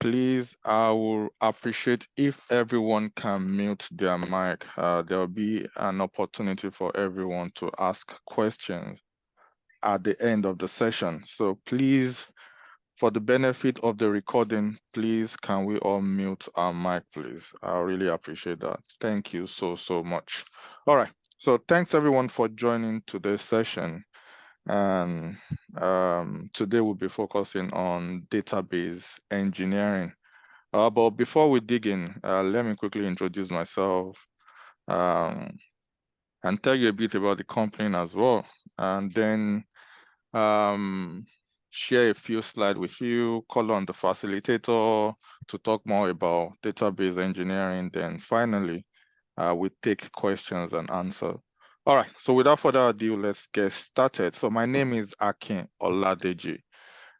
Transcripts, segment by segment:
please, I will appreciate if everyone can mute their mic. There will be an opportunity for everyone to ask questions at the end of the session. So please, for the benefit of the recording, please, can we all mute our mic, please? I really appreciate that. Thank you so much. All right. So thanks everyone for joining today's session. And today we'll be focusing on database engineering. But before we dig in, let me quickly introduce myself um, and tell you a bit about the company as well. And then share a few slides with you, call on the facilitator to talk more about database engineering. Then finally, we take questions and answers. All right, so without further ado, let's get started. So my name is Akin Oladeji,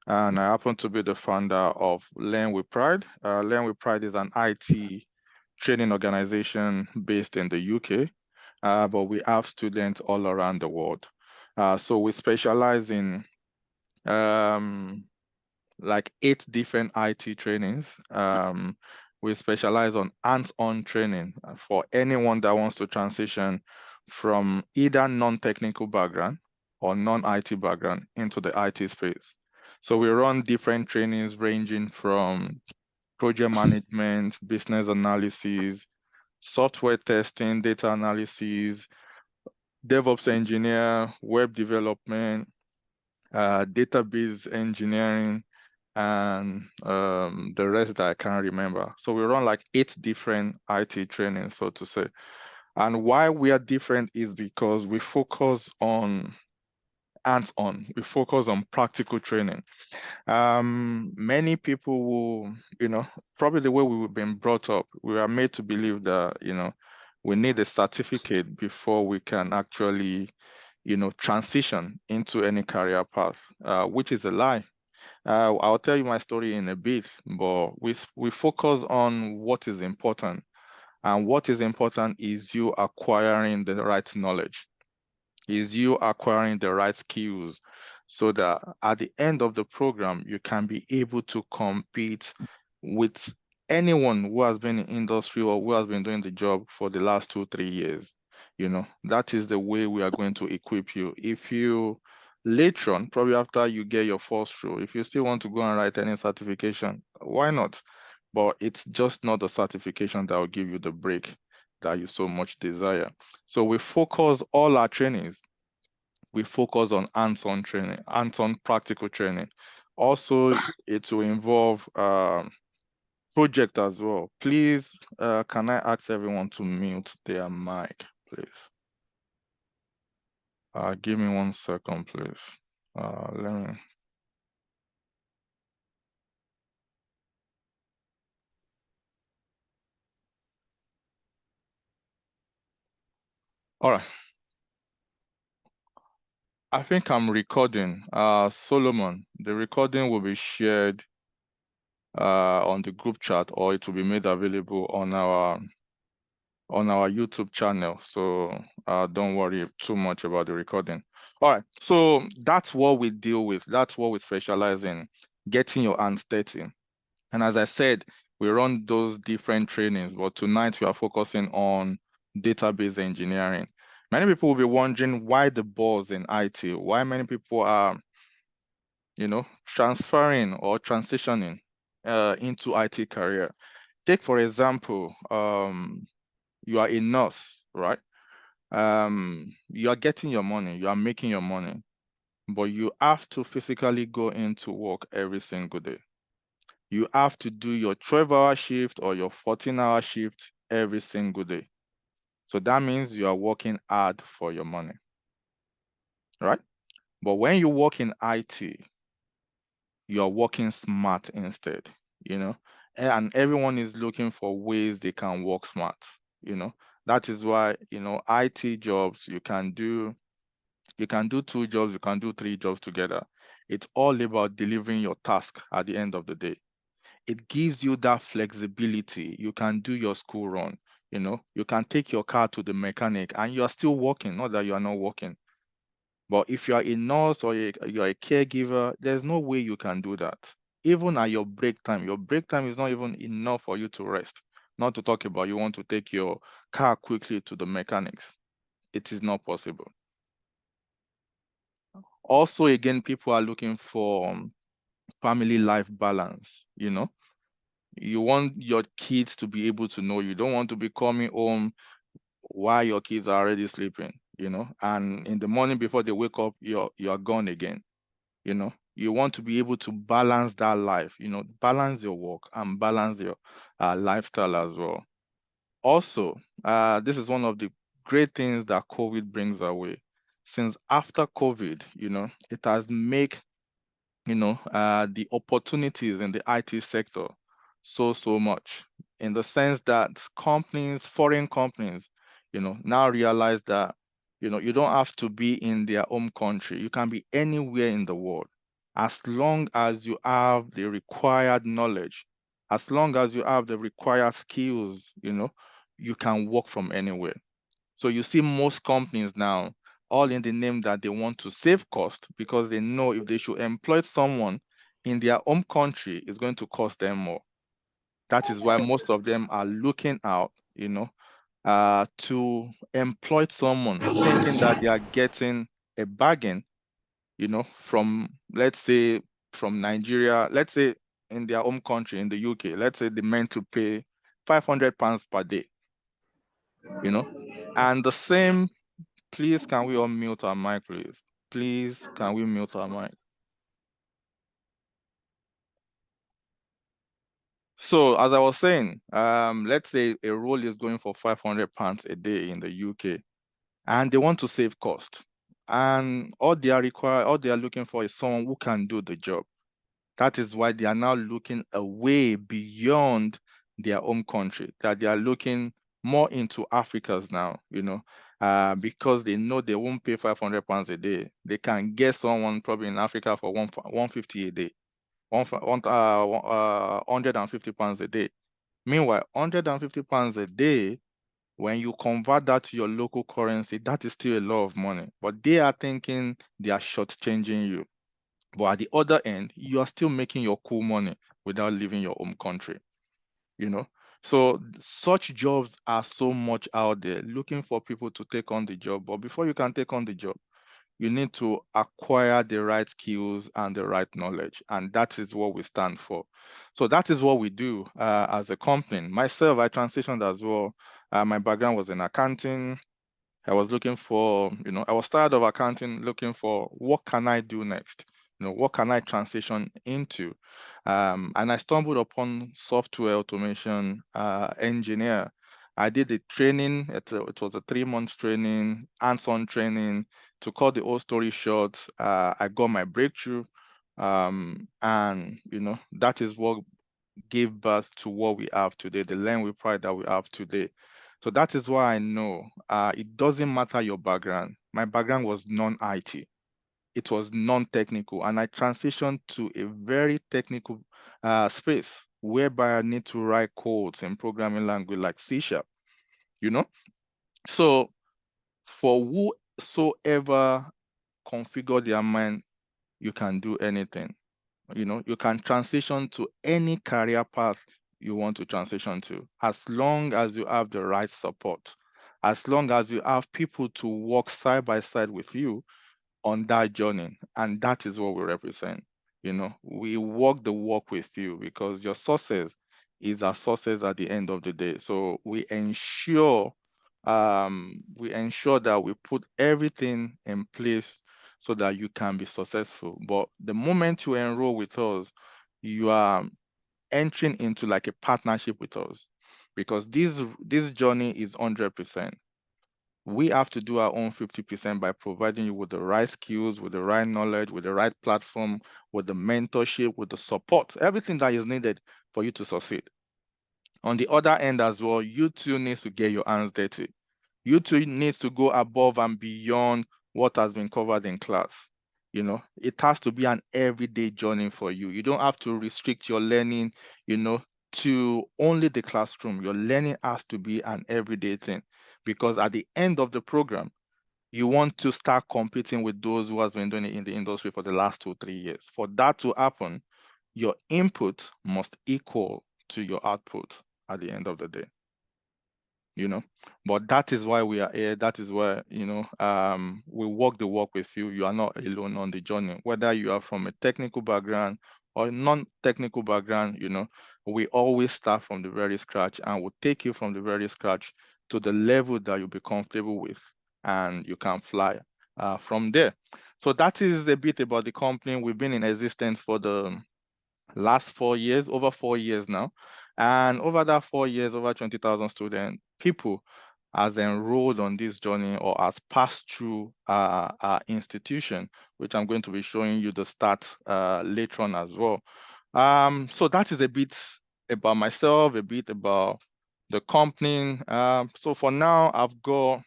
and I happen to be the founder of Learn with Pride. Learn with Pride is an IT training organization based in the UK, but we have students all around the world. So we specialize in like 8 different IT trainings. We specialize on hands-on training for anyone that wants to transition from either non-technical background or non-IT background into the IT space. So we run different trainings ranging from project management, business analysis, software testing, data analysis, DevOps engineer, web development, database engineering, and the rest that I can't remember. So we run like 8 different IT trainings, so to say. And why we are different is because we focus on hands-on. We focus on practical training. Many people will, probably the way we've been brought up, we are made to believe that, we need a certificate before we can actually, transition into any career path, which is a lie. I'll tell you my story in a bit, but we focus on what is important. And what is important is you acquiring the right knowledge, is you acquiring the right skills, so that at the end of the program, you can be able to compete with anyone who has been in industry or who has been doing the job for the last 2-3 years. That is the way we are going to equip you. If you later on, probably after you get your first role, if you still want to go and write any certification, why not? But it's just not the certification that will give you the break that you so much desire. So we focus all our trainings, we focus on hands-on training, hands-on practical training. Also, it will involve project as well. Please, can I ask everyone to mute their mic, please? Give me 1 second, please. Let me. All right. I think I'm recording. Solomon, the recording will be shared on the group chat, or it will be made available on our YouTube channel. So don't worry too much about the recording. All right. So that's what we deal with. That's what we specialize in, getting your hands dirty. And as I said, we run those different trainings, but tonight we are focusing on database engineering. Many people will be wondering why the buzz in IT, why many people are, transferring or transitioning into IT career. Take, for example, you are a nurse, right? You are getting your money, you are making your money, but you have to physically go into work every single day. You have to do your 12-hour shift or your 14-hour shift every single day. So that means you are working hard for your money, right? But when you work in IT, you are working smart instead, and everyone is looking for ways they can work smart, That is why, IT jobs, you can do 2 jobs, you can do 3 jobs together. It's all about delivering your task at the end of the day. It gives you that flexibility. You can do your school run, you can take your car to the mechanic and you are still working, not that you are not working. But if you are a nurse or you're a caregiver, there's no way you can do that. even at your break time is not even enough for you to rest. Not to talk about you want to take your car quickly to the mechanics. It is not possible. Also, again, people are looking for family life balance. You want your kids to be able to know. You don't want to be coming home while your kids are already sleeping, and in the morning before they wake up, you're gone again. You want to be able to balance that life, balance your work and balance your lifestyle as well. Also, this is one of the great things that COVID brings our way. Since after COVID, it has made the opportunities in the IT sector so much, in the sense that foreign companies, now realize that, you don't have to be in their home country. You can be anywhere in the world, as long as you have the required knowledge, as long as you have the required skills, you can work from anywhere. So you see most companies now, all in the name that they want to save cost, because they know if they should employ someone in their home country, it's going to cost them more. That is why most of them are looking out, to employ someone, thinking that they are getting a bargain, from, let's say, from Nigeria, let's say in their home country, in the UK, let's say they meant to pay £500 per day, and the same. Please, can we all mute our mic, please? Please, can we mute our mic? So, as I was saying, let's say a role is going for £500 a day in the UK, and they want to save cost. And all they are looking for is someone who can do the job. That is why they are now looking away beyond their home country, that they are looking more into Africa's now, because they know they won't pay £500 a day. They can get someone probably in Africa for 150 a day, £150 a day. Meanwhile, £150 a day, when you convert that to your local currency, that is still a lot of money. But they are thinking they are shortchanging you. But at the other end, you are still making your cool money without leaving your home country, you know. So such jobs are so much out there looking for people to take on the job. But before you can take on the job, you need to acquire the right skills and the right knowledge. And that is what we stand for. So that is what we do as a company. Myself, I transitioned as well. My background was in accounting. I was looking for, I was tired of accounting, looking for what can I do next? What can I transition into? And I stumbled upon software automation engineer. I did the training. It was a 3 months training, hands-on training. To cut the whole story short, I got my breakthrough. And, that is what gave birth to what we have today, the Learn with Pride that we have today. So that is why I know it doesn't matter your background. My background was non-IT. It was non-technical, and I transitioned to a very technical space whereby I need to write codes in programming language like C Sharp, you know? So for whosoever configure their mind, you can do anything. You can transition to any career path you want to transition to, as long as you have the right support, as long as you have people to work side by side with you on that journey. And that is what we represent. We walk the walk with you, because your success is our success at the end of the day. So we ensure that we put everything in place so that you can be successful. But the moment you enroll with us, you are entering into like a partnership with us, because this journey is 100%. We have to do our own 50% by providing you with the right skills, with the right knowledge, with the right platform, with the mentorship, with the support, everything that is needed for you to succeed. On the other end as well, you too need to get your hands dirty. You too need to go above and beyond what has been covered in class. It has to be an everyday journey for you. You don't have to restrict your learning, to only the classroom. Your learning has to be an everyday thing, because at the end of the program, you want to start competing with those who has been doing it in the industry for the last 2, 3 years. For that to happen, your input must equal to your output at the end of the day. But that is why we are here. That is why, we walk the walk with you. You are not alone on the journey, whether you are from a technical background or a non-technical background. We always start from the very scratch, and we'll take you from the very scratch to the level that you'll be comfortable with, and you can fly from there. So that is a bit about the company. We've been in existence for the last 4 years, over 4 years now. And over that 4 years, over 20,000 students, people has enrolled on this journey or has passed through our institution, which I'm going to be showing you the stats later on as well. So that is a bit about myself, a bit about the company. So for now, I've got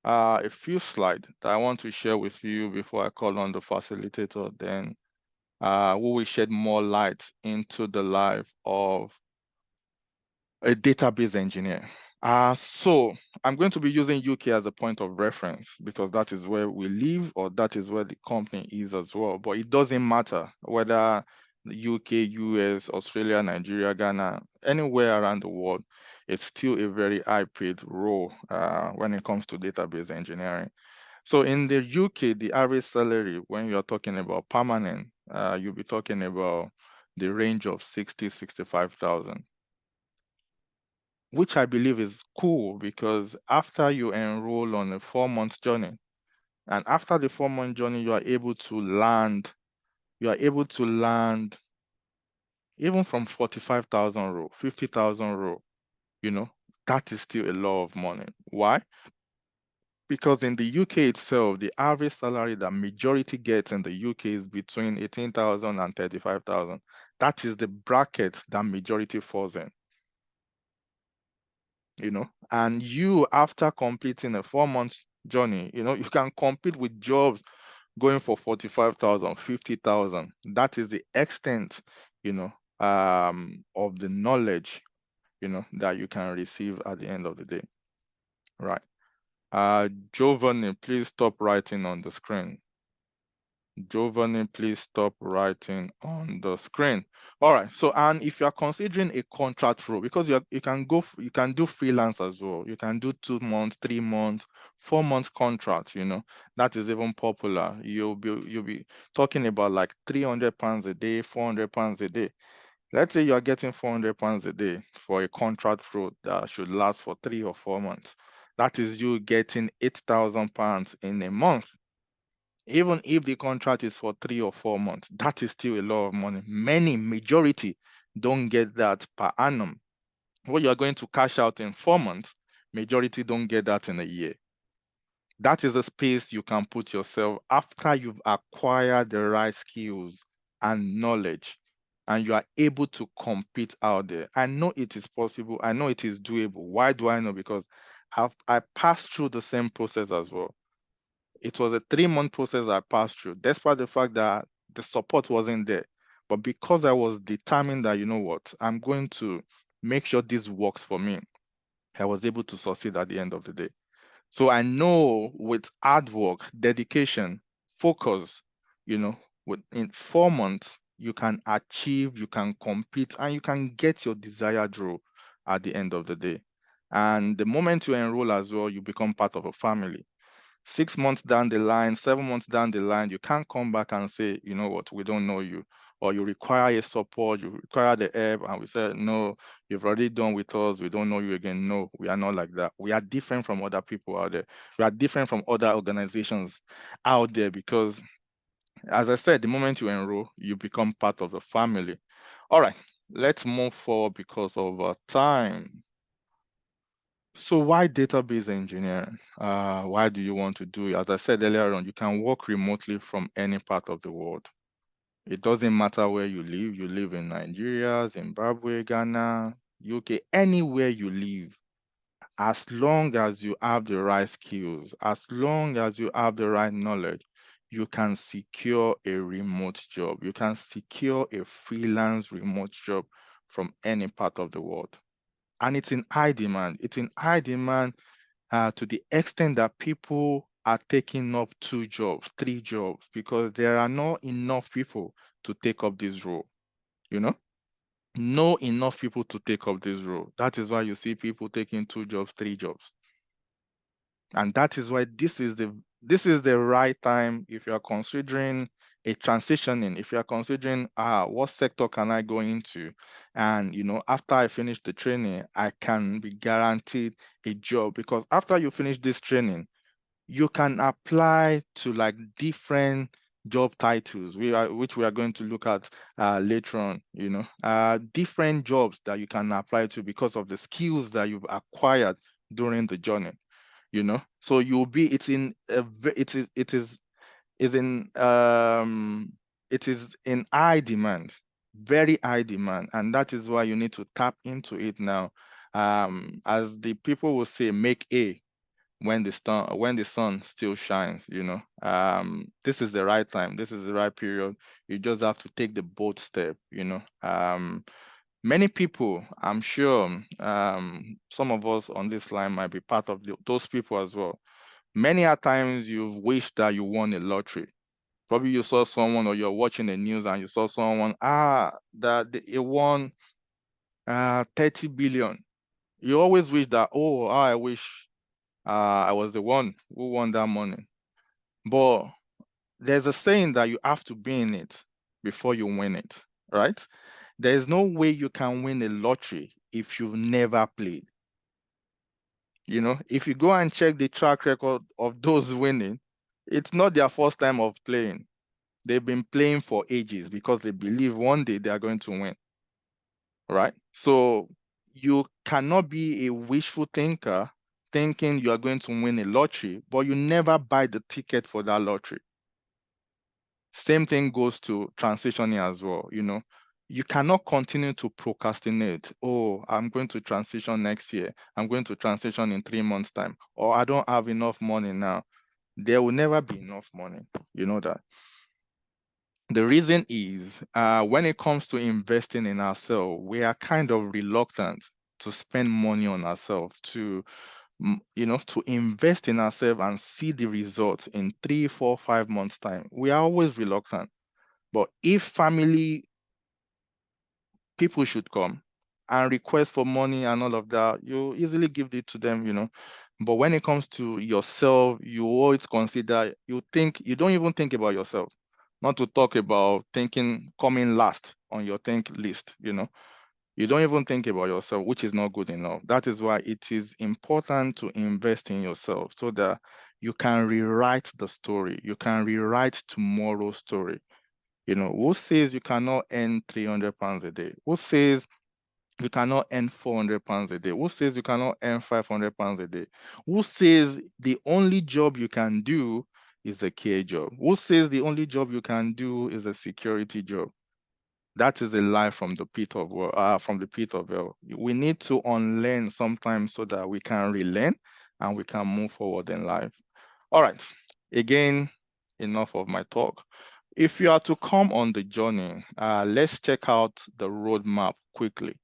a few slides that I want to share with you before I call on the facilitator. Then we will shed more light into the life of a database engineer. So I'm going to be using UK as a point of reference because that is where we live, or that is where the company is as well. But it doesn't matter whether the UK, US, Australia, Nigeria, Ghana, anywhere around the world, it's still a very high-paid role when it comes to database engineering. So in the UK, the average salary, when you're talking about permanent, you'll be talking about the range of 65,000, which I believe is cool because after you enroll on a 4-month journey, and after the 4-month journey, you are able to land even from 45,000 row, 50,000 row, that is still a lot of money. Why? Because in the UK itself, the average salary that majority gets in the UK is between 18,000 and 35,000. That is the bracket that majority falls in, and you, after completing a 4-month journey, you can compete with jobs going for 45,000, 50,000. That is the extent, of the knowledge, that you can receive at the end of the day. Right. Giovanni, please stop writing on the screen. Giovanni, please stop writing on the screen. All right. So, and if you are considering a contract role, because you can do freelance as well. You can do 2 months, 3 months, 4 months contract. That is even popular. You'll be talking about like £300 a day, £400 a day. Let's say you are getting £400 a day for a contract role that should last for 3 or 4 months. That is you getting £8,000 in a month. Even if the contract is for 3 or 4 months, that is still a lot of money. Majority don't get that per annum. What you are going to cash out in 4 months, majority don't get that in a year. That is the space you can put yourself after you've acquired the right skills and knowledge, and you are able to compete out there. I know it is possible. I know it is doable. Why do I know? Because I passed through the same process as well. It was a 3-month process I passed through, despite the fact that the support wasn't there. But because I was determined that, you know what, I'm going to make sure this works for me, I was able to succeed at the end of the day. So I know with hard work, dedication, focus, in 4 months, you can achieve, you can compete, and you can get your desired role at the end of the day. And the moment you enroll as well, you become part of a family. 6 months down the line, 7 months down the line, you can't come back and say, you know what, we don't know you, or you require a support, you require the help, and we say, no, you've already done with us, we don't know you again. No, we are not like that. We are different from other people out there. We are different from other organizations out there because, as I said, the moment you enroll, you become part of the family. All right, let's move forward because of time. So why database engineering? Why do you want to do it? As I said earlier on, you can work remotely from any part of the world. It doesn't matter where you live. You live in Nigeria, Zimbabwe, Ghana, UK, anywhere you live. As long as you have the right skills, as long as you have the right knowledge, you can secure a remote job. You can secure a freelance remote job from any part of the world. And it's in high demand. It's in high demand to the extent that people are taking up 2 jobs, 3 jobs, because there are not enough people to take up this role. Know enough people to take up this role. That is why you see people taking 2 jobs, 3 jobs. And that is why this is the right time if you are considering a transitioning, if you are considering what sector can I go into, and after I finish the training I can be guaranteed a job, because after you finish this training you can apply to like different job titles which we are going to look at later on, different jobs that you can apply to because of the skills that you've acquired during the journey. So you'll be it's in a is in it is in high demand, very high demand, and that is why you need to tap into it now. As the people will say, make a when the sun still shines. This is the right time, this is the right period. You just have to take the bold step. Many people, I'm sure, some of us on this line might be part of those people as well. Many a times you've wished that you won a lottery. Probably you saw someone, or you're watching the news and you saw someone that they won 30 billion. You always wish that, oh, I wish I was the one who won that money. But there's a saying that you have to be in it before you win it, right? There's no way you can win a lottery if you've never played. If you go and check the track record of those winning, it's not their first time of playing. They've been playing for ages because they believe one day they are going to win, right? So you cannot be a wishful thinker thinking you are going to win a lottery, but you never buy the ticket for that lottery. Same thing goes to transitioning as well. You cannot continue to procrastinate. Oh, I'm going to transition next year. I'm going to transition in 3 months' time. Or I don't have enough money now. There will never be enough money. You know that. The reason is when it comes to investing in ourselves, we are kind of reluctant to spend money on ourselves, to invest in ourselves and see the results in 3, 4, 5 months' time. We are always reluctant. But if family people should come and request for money and all of that, you easily give it to them. But when it comes to yourself, you always consider, you don't even think about yourself, not to talk about thinking coming last on your think list. You don't even think about yourself, which is not good enough. That is why it is important to invest in yourself so that you can rewrite the story. You can rewrite tomorrow's story. Who says you cannot earn 300 pounds a day? Who says you cannot earn 400 pounds a day? Who says you cannot earn 500 pounds a day? Who says the only job you can do is a care job? Who says the only job you can do is a security job? That is a lie from the pit of hell. We need to unlearn sometimes so that we can relearn and we can move forward in life. All right. Again, enough of my talk. If you are to come on the journey, let's check out the roadmap quickly.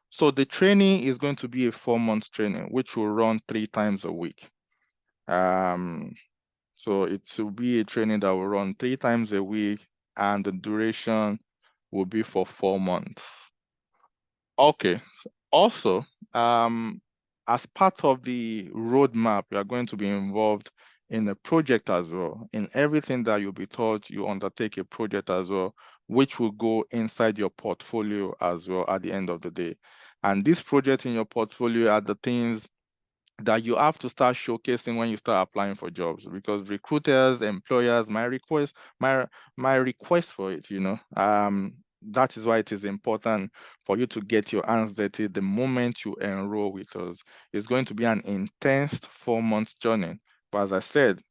So the training is going to be a 4-month training, which will run 3 times a week. So it will be a training that will run 3 times a week, and the duration will be for 4 months. Okay. Also, as part of the roadmap, you are going to be involved in a project as well. In everything that you'll be taught, you undertake a project as well, which will go inside your portfolio as well at the end of the day. And this project in your portfolio are the things that you have to start showcasing when you start applying for jobs, because recruiters, employers my request for it. That is why it is important for you to get your hands dirty the moment you enroll with us. It's going to be an intense 4-month journey, but as I said,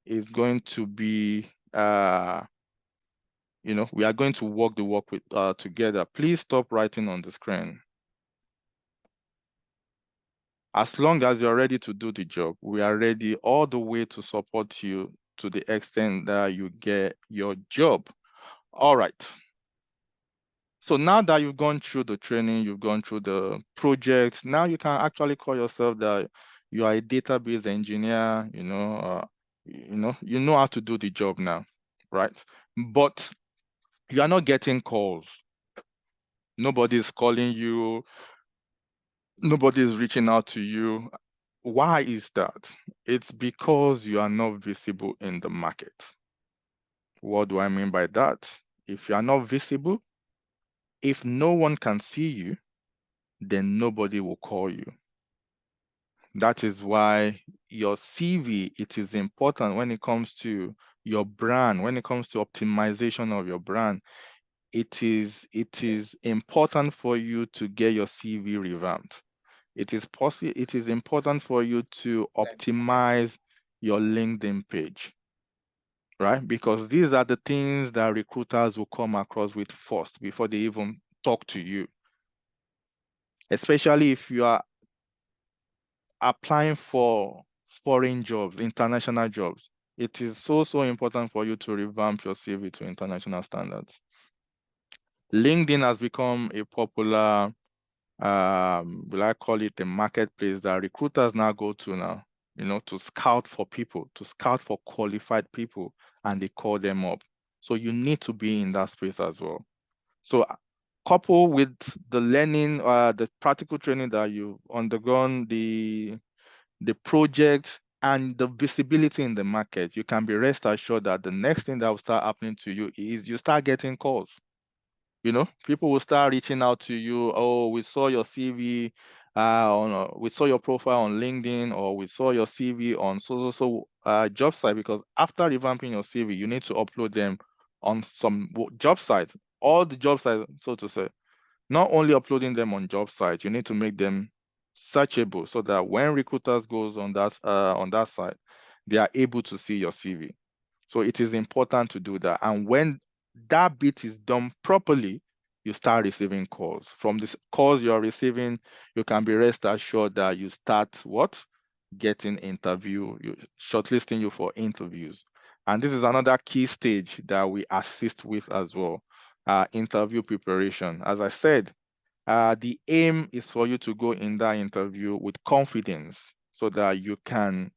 it's going to be we are going to walk the walk with together. Please stop writing on the screen. As long as you're ready to do the job, we are ready all the way to support you to the extent that you get your job. All right. So now that you've gone through the training, you've gone through the project, now you can actually call yourself that you are a database engineer. You know how to do the job now, right? But you are not getting calls. Nobody's calling you, nobody's reaching out to you. Why is that? It's because you are not visible in the market. What do I mean by that? If you are not visible, if no one can see you, then nobody will call you. That is why your CV, it is important when it comes to your brand, when it comes to optimization of your brand. It is important for you to get your CV revamped. It is important for you to optimize your LinkedIn page, right? Because these are the things that recruiters will come across with first before they even talk to you. Especially if you are applying for foreign jobs, international jobs. It is so important for you to revamp your CV to international standards. LinkedIn has become a popular, will I call it a marketplace that recruiters now go to now, to scout for people, to scout for qualified people, and they call them up. So you need to be in that space as well. So couple with the learning, the practical training that you've undergone, the project and the visibility in the market, you can be rest assured that the next thing that will start happening to you is you start getting calls. People will start reaching out to you. Oh, we saw your CV we saw your profile on LinkedIn, or we saw your CV on so job site. Because after revamping your CV, you need to upload them on some job sites, all the job sites, so to say. Not only uploading them on job sites, you need to make them searchable so that when recruiters goes on that site, they are able to see your CV. So it is important to do that. And when that bit is done properly, you start receiving calls. From this calls you are receiving, you can be rest assured that you start what? Getting shortlisting you for interviews. And this is another key stage that we assist with as well, interview preparation. As I said, the aim is for you to go in that interview with confidence so that you can,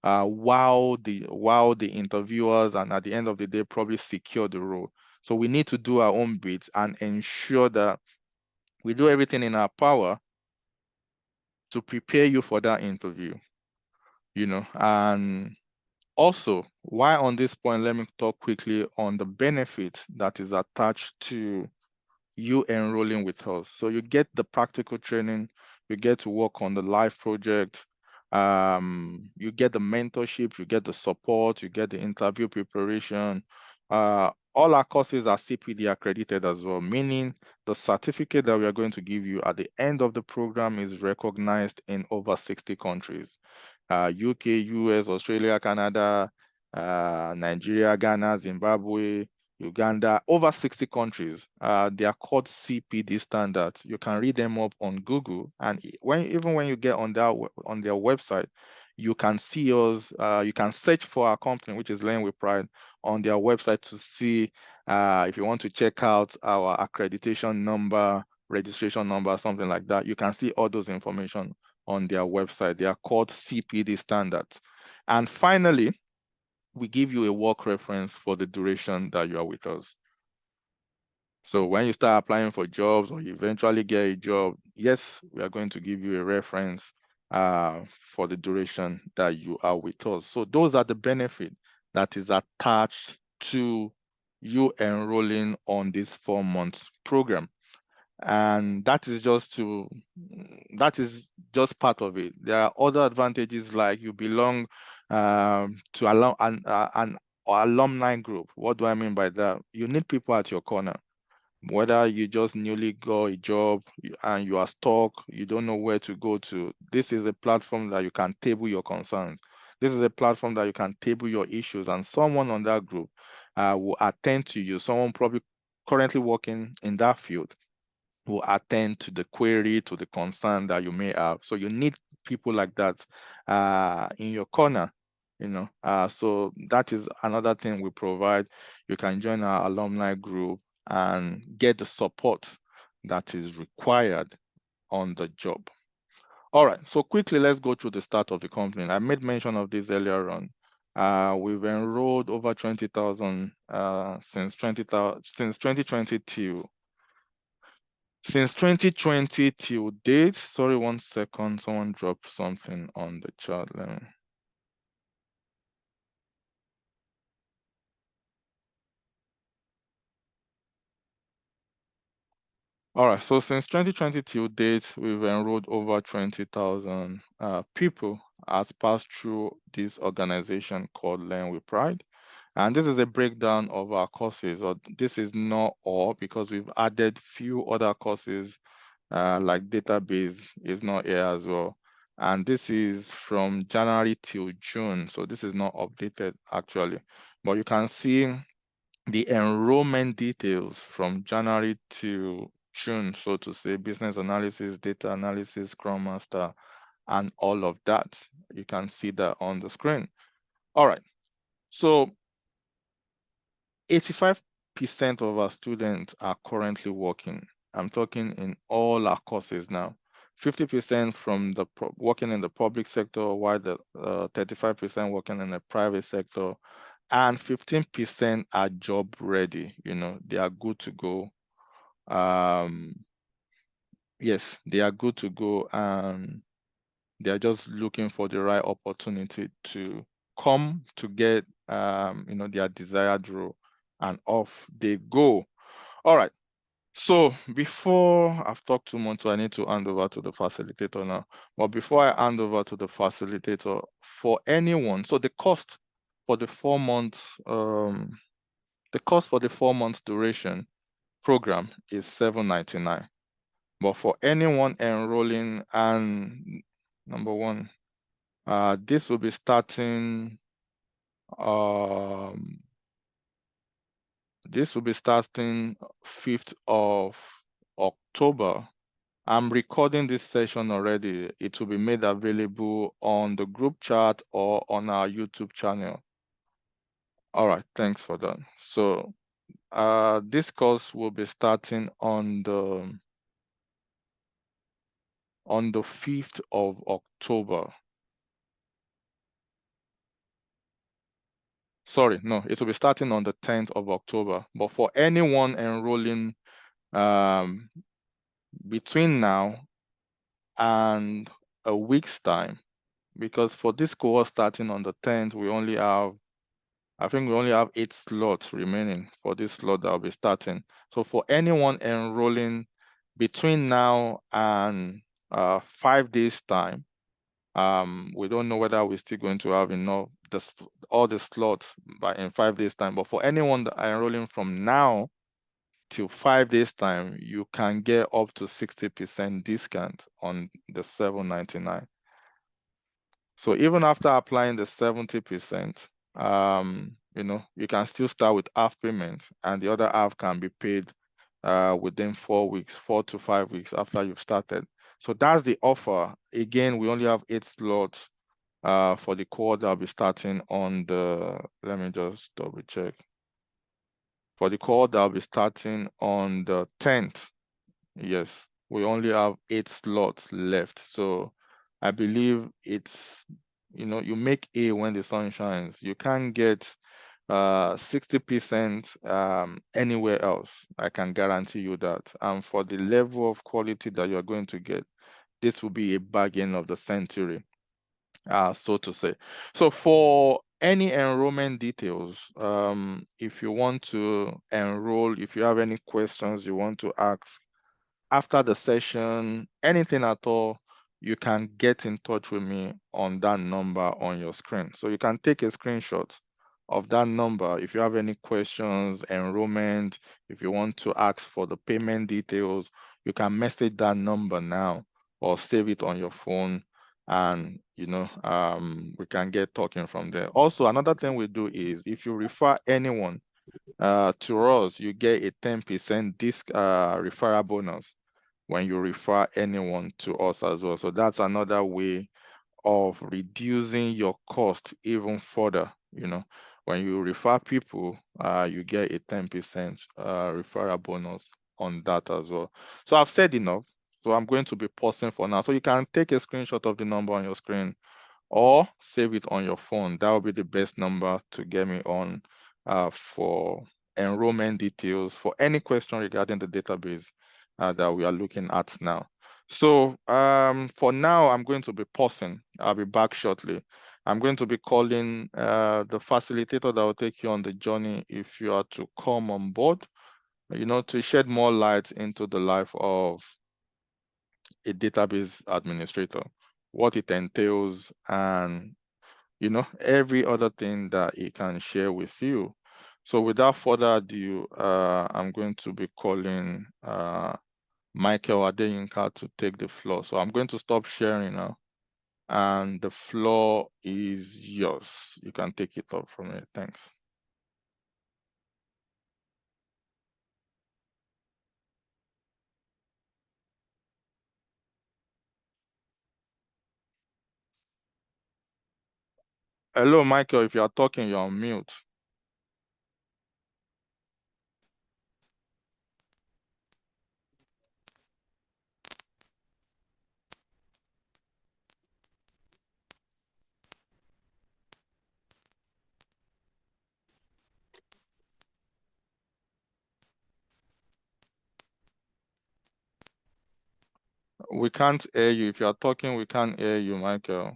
wow the interviewers, and at the end of the day, probably secure the role. So we need to do our own bits and ensure that we do everything in our power to prepare you for that interview, and also, while on this point, let me talk quickly on the benefit that is attached to you enrolling with us. So you get the practical training, you get to work on the live project, you get the mentorship, you get the support, you get the interview preparation. All our courses are CPD accredited as well, meaning the certificate that we are going to give you at the end of the program is recognized in over 60 countries. UK, US, Australia, Canada, Nigeria, Ghana, Zimbabwe, Uganda, over 60 countries. They are called CPD standards. You can read them up on Google, and even when you get on their website, you can see us. You can search for our company, which is Learn with Pride, on their website to see if you want to check out our accreditation number, registration number, something like that. You can see all those information on their website. They are called CPD standards. And finally, we give you a work reference for the duration that you are with us. So when you start applying for jobs or you eventually get a job, yes, we are going to give you a reference for the duration that you are with us. So those are the benefits that is attached to you enrolling on this 4-month program. And that is just part of it. There are other advantages, like you belong to an alumni group. What do I mean by that? You need people at your corner. Whether you just newly got a job and you are stuck, you don't know where to go to, this is a platform that you can table your concerns. This is a platform that you can table your issues, and someone on that group will attend to you. Someone probably currently working in that field will attend to the query, to the concern that you may have. So you need people like that in your corner. So that is another thing we provide. You can join our alumni group and get the support that is required on the job. All right, so quickly, let's go through the start of the company. I made mention of this earlier on. We've enrolled over 20,000 since 2022. Since 2020 till date, sorry, 1 second, someone dropped something on the chat. Let me. All right, so since 2020 till date, we've enrolled over 20,000 people as passed through this organization called Learn with Pride. And this is a breakdown of our courses, or this is not all because we've added few other courses like database is not here as well. And this is from January till June. So this is not updated actually, but you can see the enrollment details from January to June, so to say, business analysis, data analysis, Scrum Master, and all of that. You can see that on the screen. All right. So 85% of our students are currently working. I'm talking in all our courses now. 50% from the working in the public sector, while the 35% working in the private sector, and 15% are job ready. You know, they are good to go. Yes, they are good to go, and they are just looking for the right opportunity to come to get their desired role, and off they go. All right. So before I've talked too much, so I need to hand over to the facilitator now. But before I hand over to the facilitator, for anyone, so the cost for the 4 months, duration program is $799. But for anyone enrolling, and number one, this will be starting. This will be starting 5th of October. I'm recording this session already. It will be made available on the group chat or on our YouTube channel. All right, thanks for that. So this course will be starting on the 5th of October. Sorry, no, it will be starting on the 10th of October. But for anyone enrolling between now and a week's time, because for this course starting on the 10th, I think we only have 8 slots remaining for this slot that will be starting. So for anyone enrolling between now and 5 days time, we don't know whether we're still going to have enough all the slots in 5 days time. But for anyone that are enrolling from now till 5 days time, you can get up to 60% discount on the $799. So even after applying the 70%, you can still start with half payment, and the other half can be paid within 4 weeks, 4 to 5 weeks after you've started. So that's the offer. Again, we only have 8 slots for the cohort that will be starting on the, let me just double check. For the cohort that will be starting on the 10th, yes, we only have 8 slots left. So I believe it's, you make A when the sun shines. You can't get 60% anywhere else. I can guarantee you that. And for the level of quality that you're going to get, this will be a bargain of the century, so to say. So for any enrollment details, if you want to enroll, if you have any questions you want to ask after the session, anything at all, you can get in touch with me on that number on your screen. So you can take a screenshot of that number if you have any questions, enrollment, if you want to ask for the payment details, you can message that number now or save it on your phone, and we can get talking from there. Also, another thing we do is if you refer anyone to us, you get a 10% referral bonus when you refer anyone to us as well. So that's another way of reducing your cost even further. When you refer people, you get a 10% referral bonus on that as well. So I've said enough. So I'm going to be pausing for now. So you can take a screenshot of the number on your screen or save it on your phone. That will be the best number to get me on for enrollment details. For any question regarding the database, that we are looking at now. So for now, I'm going to be pausing. I'll be back shortly. I'm going to be calling the facilitator that will take you on the journey if you are to come on board, to shed more light into the life of a database administrator, what it entails, and every other thing that it can share with you. So without further ado, I'm going to be calling Michael Adeyinka to take the floor. So I'm going to stop sharing now, and the floor is yours. You can take it up from here. Thanks. Hello, Michael. If you are talking, you're on mute. We can't hear you. If you are talking, we can't hear you, Michael.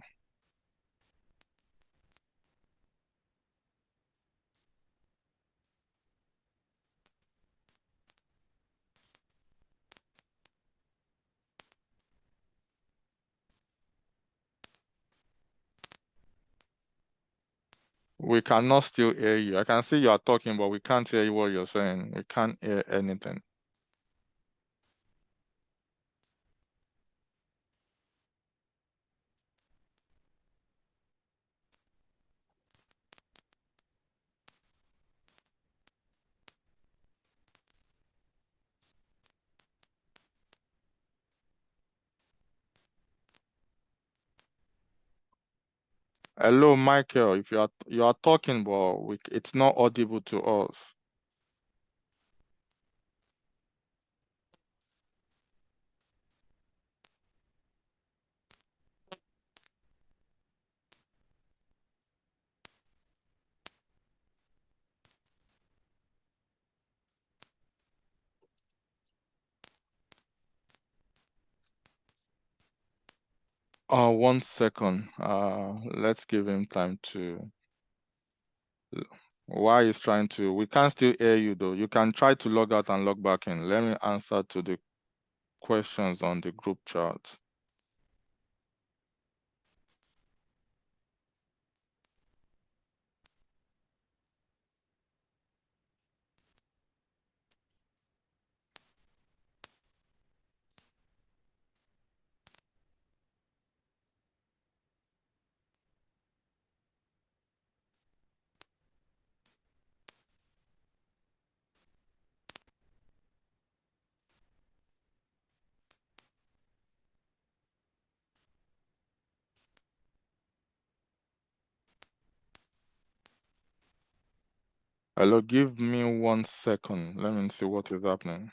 We cannot still hear you. I can see you are talking, but we can't hear what you're saying. We can't hear anything. Hello, Michael. If you are talking, but it's not audible to us. One second. Let's give him time to. Why he's trying to? We can still hear you though. You can try to log out and log back in. Let me answer to the questions on the group chat. Hello, give me 1 second. Let me see what is happening.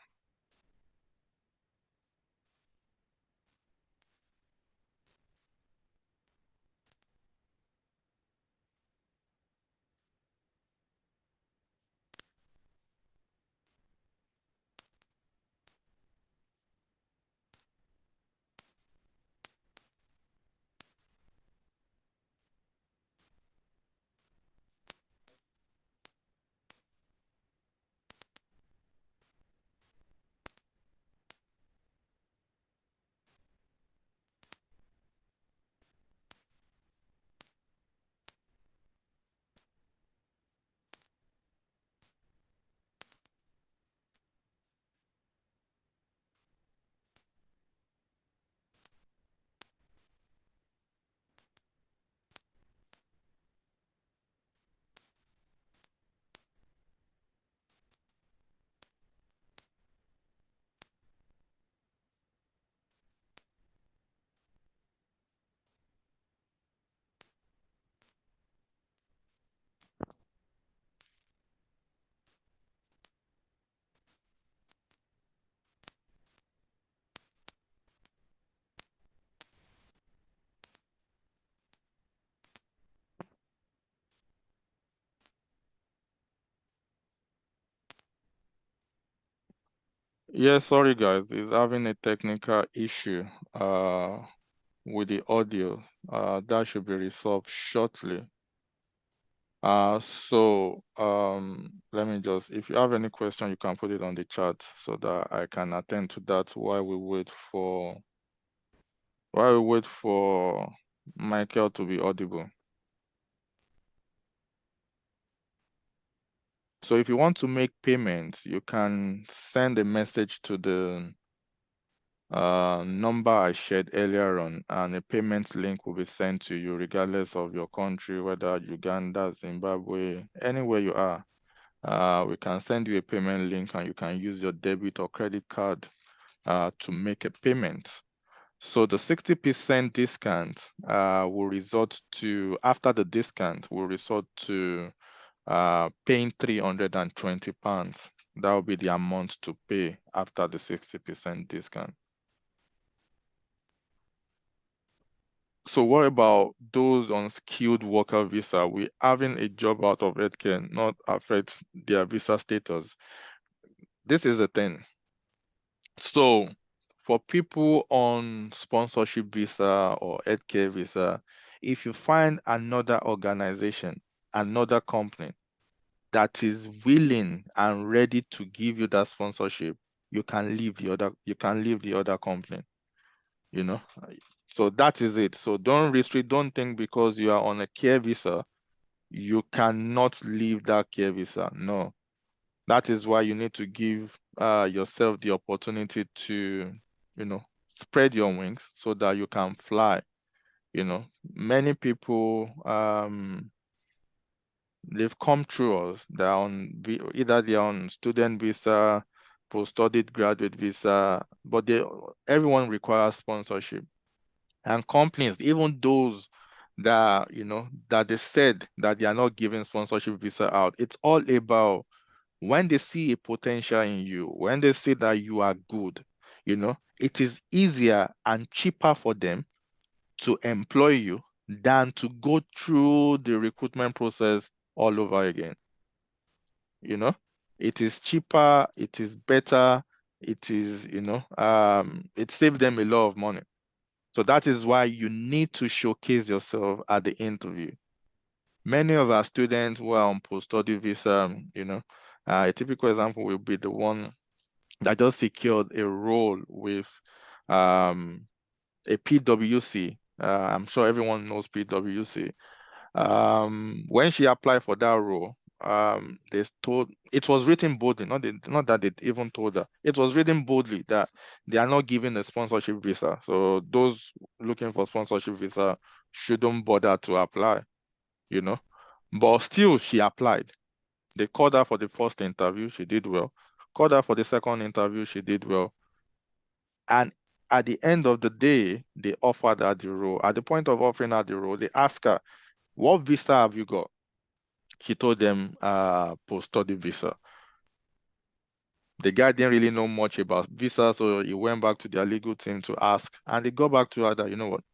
Yeah, sorry guys, it's having a technical issue with the audio. That should be resolved shortly. Let me just, if you have any question, you can put it on the chat so that I can attend to that while we wait for Michael to be audible. So if you want to make payments, you can send a message to the number I shared earlier on, and a payment link will be sent to you regardless of your country, whether Uganda, Zimbabwe, anywhere you are. We can send you a payment link and you can use your debit or credit card to make a payment. So the 60% discount will result to, after the discount, will result to paying £320. That will be the amount to pay after the 60% discount. So what about those on skilled worker visa? We having a job out of it can not affect their visa status. This is the thing. So for people on sponsorship visa or healthcare visa, if you find another organization, another company that is willing and ready to give you that sponsorship, you can leave the other company, you know. So that is it. So don't restrict, don't think because you are on a care visa, you cannot leave that care visa. No. That is why you need to give yourself the opportunity to, spread your wings so that you can fly. Many people, they've come through us. They're either they're on student visa, post-studied graduate visa, but everyone requires sponsorship. And companies, even those that, that they said that they are not giving sponsorship visa out, it's all about when they see a potential in you, when they see that you are good, it is easier and cheaper for them to employ you than to go through the recruitment process all over again. It is cheaper, it is better, it is, it saves them a lot of money. So that is why you need to showcase yourself at the interview. Many of our students who are on post-study visa, a typical example will be the one that just secured a role with a PwC. I'm sure everyone knows PwC. When she applied for that role, they told it was written boldly, not that they even told her. It was written boldly that they are not giving a sponsorship visa. So those looking for sponsorship visa shouldn't bother to apply, you know. But still, she applied. They called her for the first interview, she did well. Called her for the second interview, she did well. And at the end of the day, they offered her the role. At the point of offering her the role, they asked her, "What visa have you got?" She told them, post-study visa. The guy didn't really know much about visa, so he went back to their legal team to ask, and they got back to her that, you know what,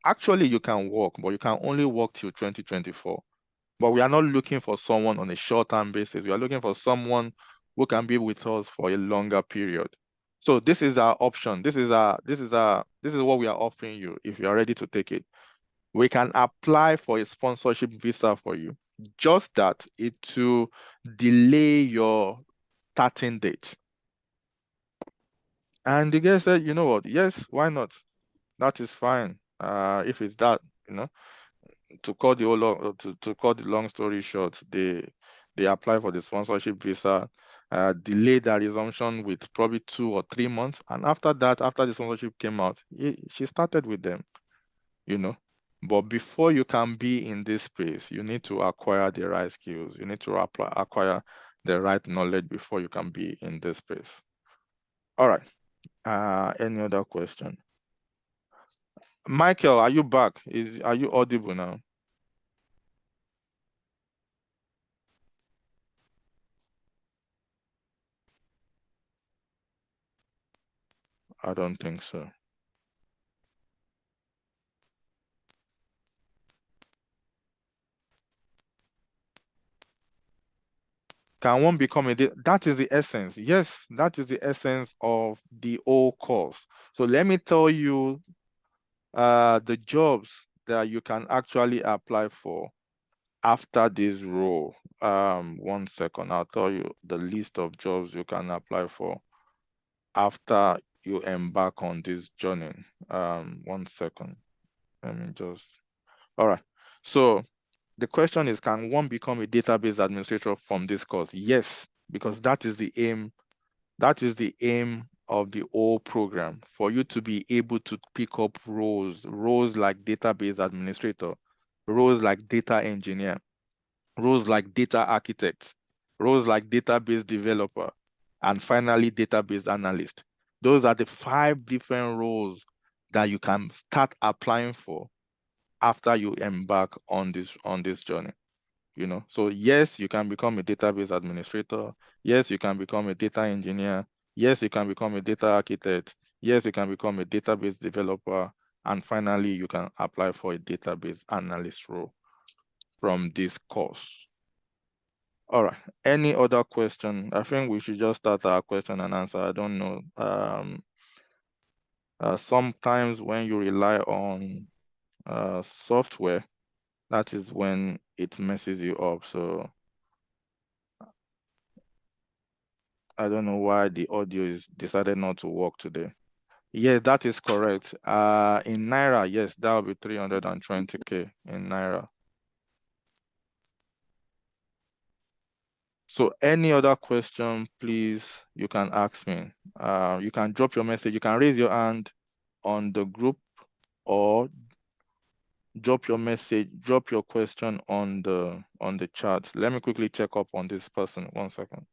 actually you can work, but you can only work till 2024. But we are not looking for someone on a short-term basis. We are looking for someone who can be with us for a longer period. So this is our option. This is what we are offering you if you are ready to take it. We can apply for a sponsorship visa for you. Just that it to delay your starting date. And the guy said, you know what? Yes, why not? That is fine. If it's that, to cut the long story short, they apply for the sponsorship visa, delay their resumption with probably 2 or 3 months, and after that, after the sponsorship came out, she started with them, you know. But before you can be in this space, you need to acquire the right skills. You need to acquire the right knowledge before you can be in this space. All right. Any other question? Michael, are you back? Are you audible now? I don't think so. Can one become a that is the essence. Yes, that is the essence of the whole course. So let me tell you the jobs that you can actually apply for after this role. 1 second, I'll tell you the list of jobs you can apply for after you embark on this journey. 1 second. Let me just. All right. So the question is, can one become a database administrator from this course? Yes, because that is the aim. That is the aim of the whole program, for you to be able to pick up roles like database administrator, roles like data engineer, roles like data architect, roles like database developer, and finally database analyst. Those are the 5 different roles that you can start applying for after you embark on this journey. So yes, you can become a database administrator. Yes, you can become a data engineer. Yes, you can become a data architect. Yes, you can become a database developer. And finally, you can apply for a database analyst role from this course. All right. Any other question? I think we should just start our question and answer. I don't know. Sometimes when you rely on software, that is when it messes you up. So I don't know why the audio is decided not to work today. Yes, that is correct. In Naira, yes, that will be 320K in Naira. So any other question, please, you can ask me. You can drop your message. You can raise your hand on the group or drop your message, drop your question on the chat. Let me quickly check up on this person. 1 second.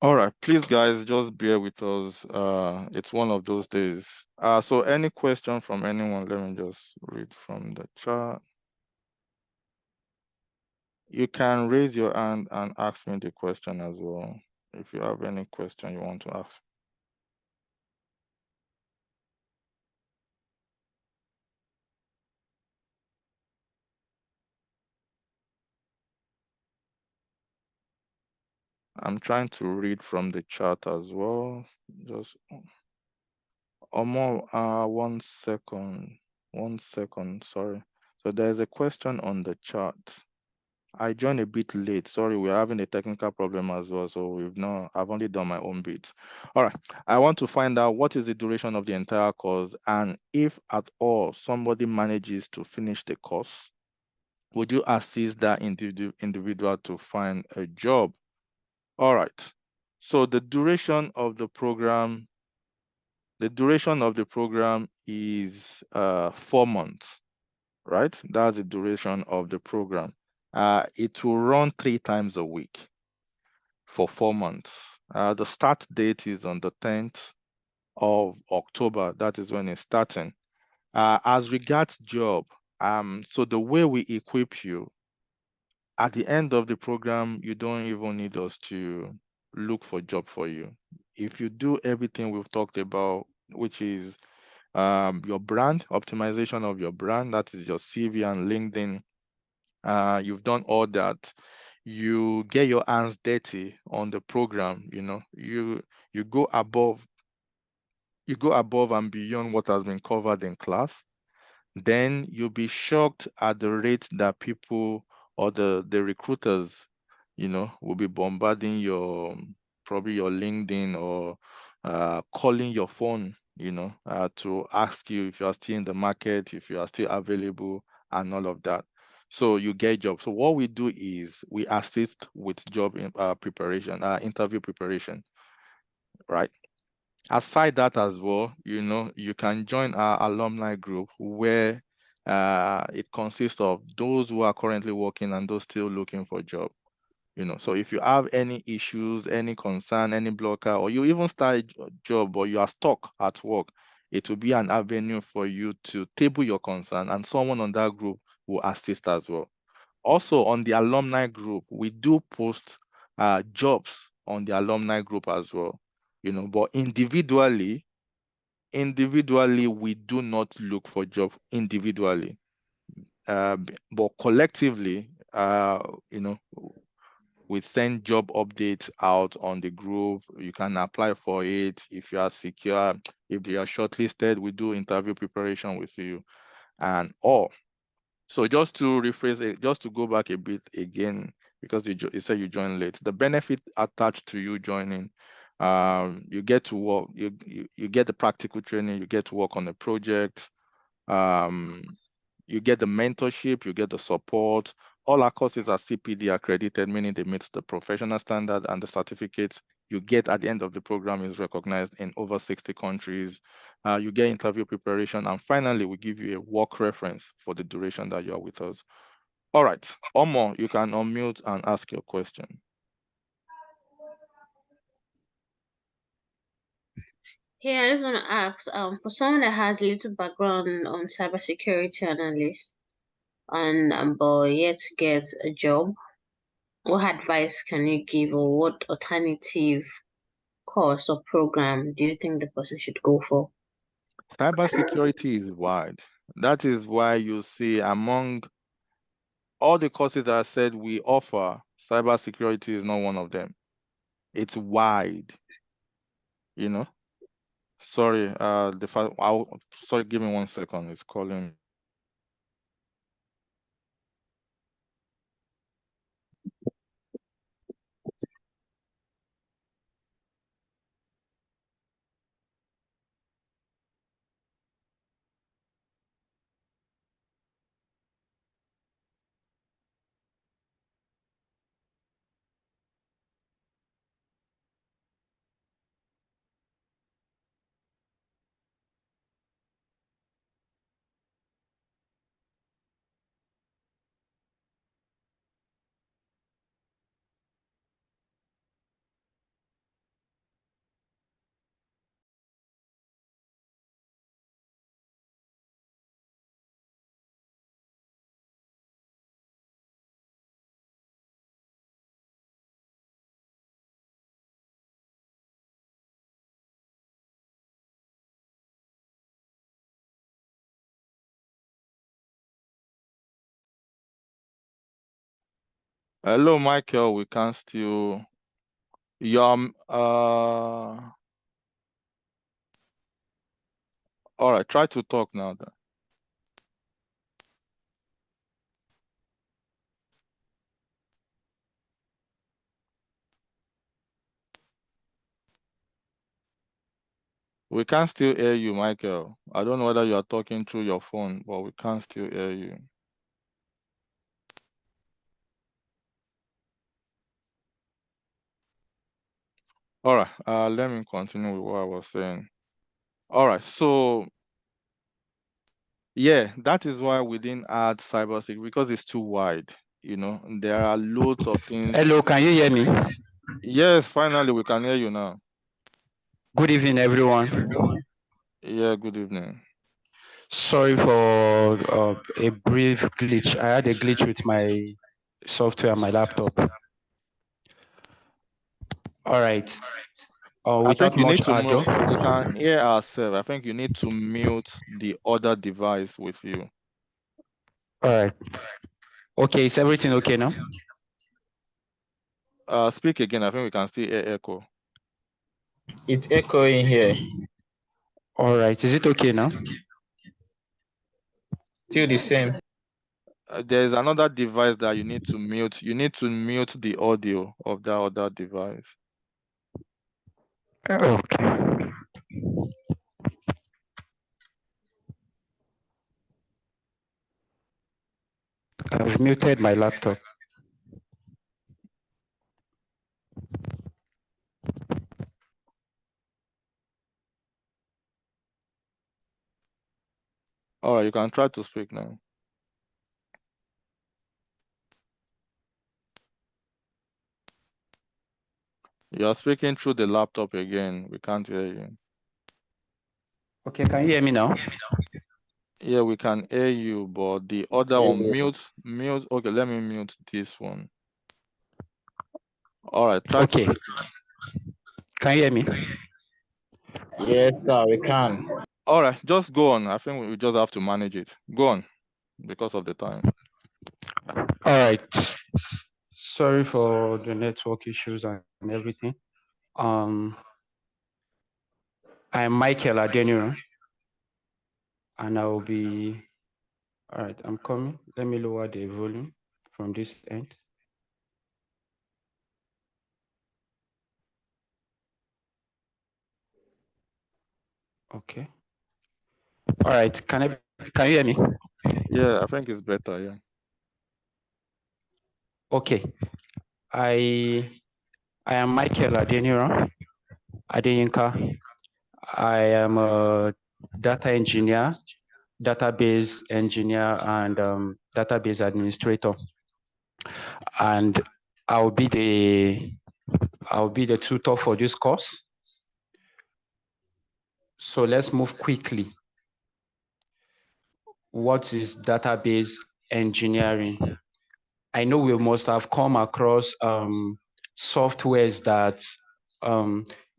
All right, please, guys, just bear with us. It's one of those days. So any question from anyone? Let me just read from the chat. You can raise your hand and ask me the question as well, if you have any question you want to ask. I'm trying to read from the chat as well. Just more. 1 second. 1 second. Sorry. So there's a question on the chat. I joined a bit late. Sorry, we're having a technical problem as well. So I've only done my own bit. All right. I want to find out what is the duration of the entire course, and if at all somebody manages to finish the course, Would you assist that individual to find a job? All right. So the duration of the program is 4 months, right? That's the duration of the program. It will run 3 times a week for 4 months. The start date is on the 10th of October. That is when it's starting. As regards job, so the way we equip you at the end of the program, you don't even need us to look for job for you. If you do everything we've talked about, which is your brand, optimization of your brand, that is your CV and LinkedIn, you've done all that. You get your hands dirty on the program, you go above, you go above and beyond what has been covered in class, then you'll be shocked at the rate that people or the recruiters, will be bombarding your probably your LinkedIn or calling your phone, to ask you if you are still in the market, if you are still available, and all of that. So you get jobs. So what we do is we assist with job preparation, interview preparation, right? Aside that as well, you can join our alumni group where it consists of those who are currently working and those still looking for a job. So if you have any issues, any concern, any blocker, or you even start a job or you are stuck at work, it will be an avenue for you to table your concern, and someone on that group will assist as well. Also, on the alumni group, we do post jobs on the alumni group as well. But individually, we do not look for jobs individually. But collectively, you know, we send job updates out on the group. You can apply for it if you are secure. If you are shortlisted, we do interview preparation with you and all. So just to rephrase it, just to go back a bit again, because you said you joined late. The benefit attached to you joining, you get to work, you get the practical training, you get to work on a project, um, you get the mentorship, you get the support. All our courses are CPD accredited, meaning they meet the professional standard, and the certificates you get at the end of the program is recognized in over 60 countries. You get interview preparation, and finally, we give you a work reference for the duration that you are with us. All right, Omo, you can unmute and ask your question. Yeah, I just want to ask, for someone that has little background on cybersecurity analyst and but yet to get a job, what advice can you give, or what alternative course or program do you think the person should go for? Cybersecurity is wide. That is why you see among all the courses that I said we offer, cybersecurity is not one of them. It's wide, you know. Sorry, sorry, give me 1 second. It's calling. Hello, Michael. We can still. All right. Try to talk now. Then. We can still hear you, Michael. I don't know whether you are talking through your phone, but we can still hear you. All right, let me continue with what I was saying. All right, so yeah, that is why we didn't add cybersecurity, because it's too wide. You know, there are loads of things. Hello, can you hear me? Yes, finally we can hear you now. Good evening, everyone. Yeah, good evening. Sorry for a brief glitch. I had a glitch with my software on my laptop. All right. I Without think you much need to ado, mute. We can hear ourselves. I think you need to mute the other device with you. all right. Okay, is everything okay now? Speak again. I think we can still hear echo. It's echoing here. All right. Is it okay now? Still the same. There is another device that you need to mute. You need to mute the audio of that other device. Okay. I've muted my laptop. All right, you can try to speak now. You are speaking through the laptop again. We can't hear you. Okay, can you hear me now? Yeah, we can hear you, but the other one, mute. Okay, let me mute this one. All right, try to Okay. speak. Can you hear me? Yes, sir, we can. All right, just go on. I think we just have to manage it. Go on, because of the time. All right. Sorry for the network issues and everything. I'm Michael Adeniro, and I will be. All right, I'm coming. Let me lower the volume from this end. Okay. All right. Can you hear me? Yeah, I think it's better. Yeah. Okay. I am Michael Adeniro Adeyinka. I am a data engineer, database engineer, and database administrator. And I'll be the tutor for this course. So let's move quickly. What is database engineering? I know we must have come across softwares that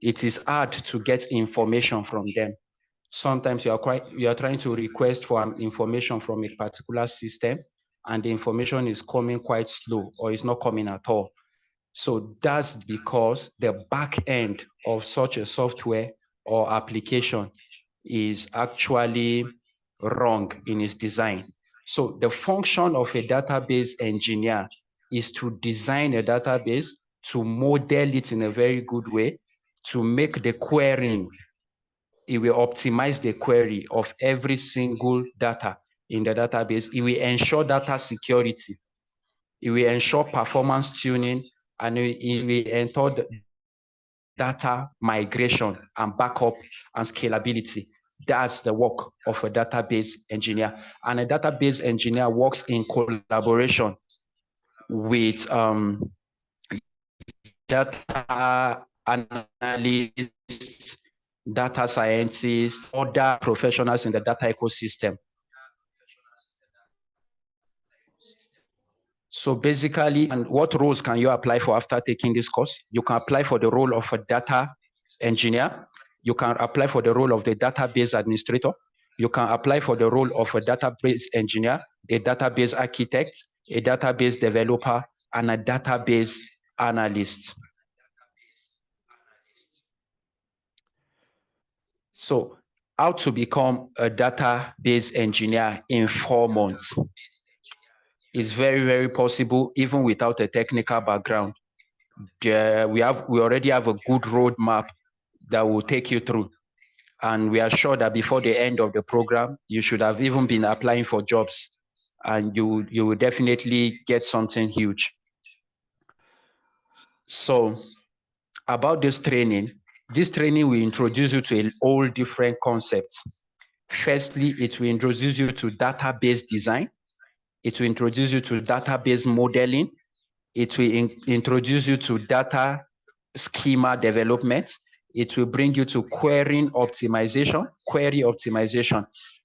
it is hard to get information from them. Sometimes you are trying to request for information from a particular system, and the information is coming quite slow or is not coming at all. So that's because the back end of such a software or application is actually wrong in its design. So the function of a database engineer is to design a database, to model it in a very good way, to make the querying. It will optimize the query of every single data in the database. It will ensure data security. It will ensure performance tuning, and it will ensure data migration and backup and scalability. That's the work of a database engineer. And a database engineer works in collaboration with data analysts, data scientists, other professionals in the data ecosystem. So basically, and what roles can you apply for after taking this course? You can apply for the role of a data engineer. You can apply for the role of the database administrator. You can apply for the role of a database engineer, a database architect, a database developer, and a database analyst. So how to become a database engineer in 4 months? It's very, very possible, even without a technical background. We already have a good roadmap that will take you through. And we are sure that before the end of the program, you should have even been applying for jobs, and you will definitely get something huge. So About this training will introduce you to a whole different concepts. Firstly, it will introduce you to database design. It will introduce you to database modeling. It will introduce you to data schema development. It will bring you to query optimization.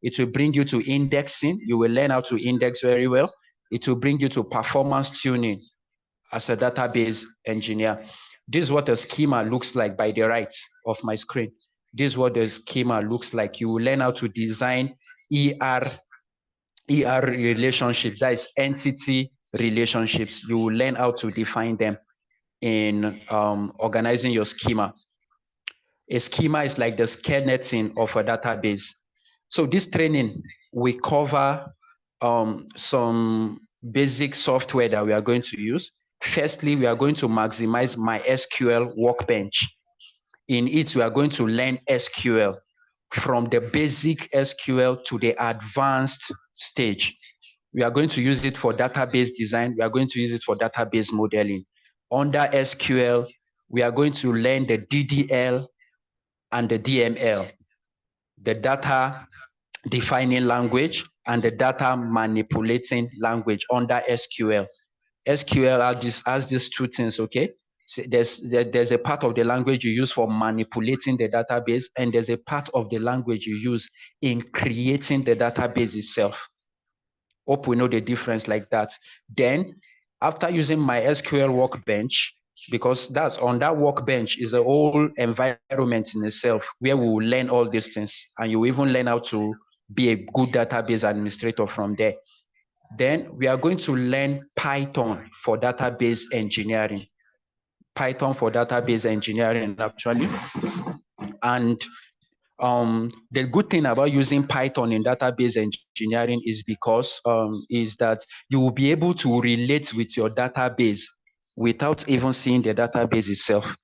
It will bring you to indexing. You will learn how to index very well. It will bring you to performance tuning as a database engineer. This is what a schema looks like by the right of my screen. This is what the schema looks like. You will learn how to design ER relationships, that is entity relationships. You will learn how to define them in organizing your schema. A schema is like the skeleton of a database. So this training, we cover some basic software that we are going to use. Firstly, we are going to maximize MySQL Workbench. In it, we are going to learn SQL from the basic SQL to the advanced stage. We are going to use it for database design. We are going to use it for database modeling. Under SQL, we are going to learn the DDL and the DML, the data defining language and the data manipulating language under SQL. SQL has these two things, okay? So there's a part of the language you use for manipulating the database, and there's a part of the language you use in creating the database itself. Hope we know the difference like that. Then, after using MySQL Workbench, because that's on that workbench is a whole environment in itself where we will learn all these things, and you even learn how to be a good database administrator from there. Then we are going to learn Python for database engineering. Actually. And the good thing about using Python in database engineering is because is that you will be able to relate with your database without even seeing the database itself.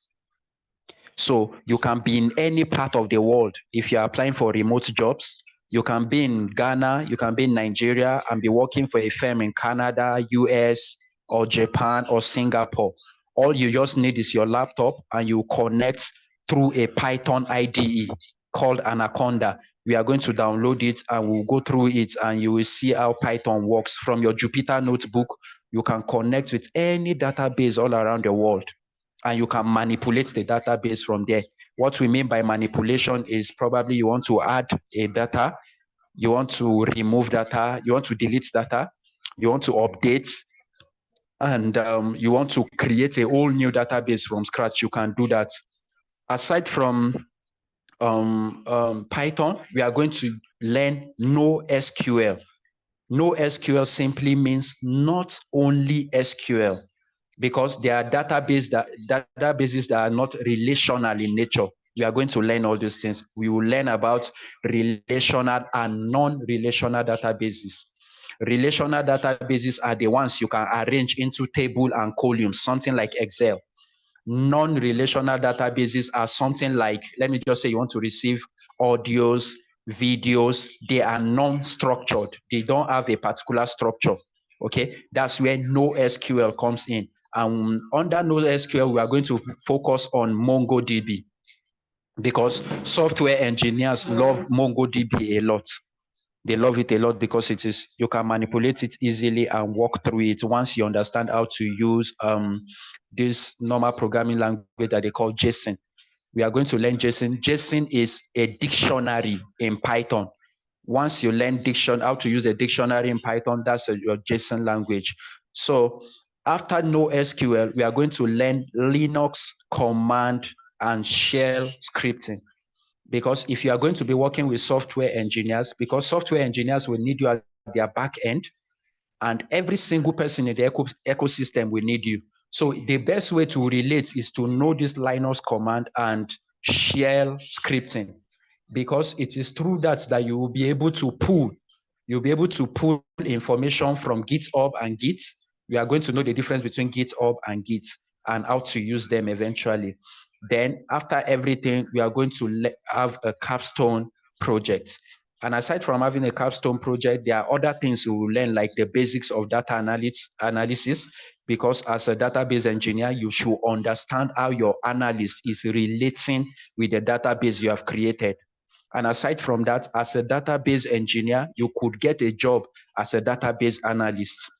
So you can be in any part of the world. If you're applying for remote jobs, you can be in Ghana, you can be in Nigeria and be working for a firm in Canada, US, or Japan, or Singapore. All you just need is your laptop, and you connect through a Python IDE called Anaconda. We are going to download it and we'll go through it, and you will see how Python works. From your Jupyter notebook, you can connect with any database all around the world, and you can manipulate the database from there. What we mean by manipulation is probably you want to add a data, you want to remove data, you want to delete data, you want to update, and you want to create a whole new database from scratch. You can do that. Aside from Python, we are going to learn NoSQL. NoSQL simply means not only SQL, because there are databases that are not relational in nature. We are going to learn all these things. We will learn about relational and non-relational databases. Relational databases are the ones you can arrange into table and columns, something like Excel. Non-relational databases are something like, let me just say you want to receive audios, videos, they are non-structured. They don't have a particular structure, okay? That's where NoSQL comes in. And under NoSQL, we are going to focus on MongoDB, because software engineers love MongoDB a lot. They love it a lot because you can manipulate it easily and walk through it once you understand how to use this normal programming language that they call JSON. We are going to learn JSON. JSON is a dictionary in Python. Once you learn how to use a dictionary in Python, that's your JSON language. So after NoSQL, we are going to learn Linux command and shell scripting. Because if you are going to be working with software engineers, because software engineers will need you at their back end, and every single person in the ecosystem will need you. So the best way to relate is to know this Linux command and shell scripting, because it is through that you will be able to pull. You'll be able to pull information from GitHub and Git. We are going to know the difference between GitHub and Git and how to use them eventually. Then after everything, we are going to have a capstone project. And aside from having a capstone project, there are other things you will learn, like the basics of data analysis, because as a database engineer, you should understand how your analyst is relating with the database you have created. And aside from that, as a database engineer, you could get a job as a database analyst.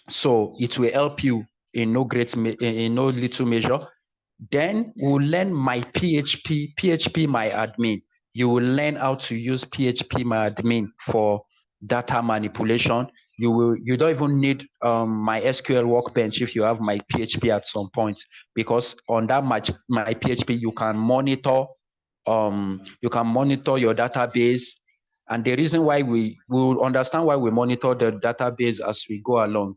So it will help you in no little measure. Then we'll learn my PHP my admin. You will learn how to use PHP my admin for data manipulation. You don't even need my SQL workbench if you have my PHP at some point, because on that my PHP you can monitor your database. And the reason why we will understand why we monitor the database as we go along.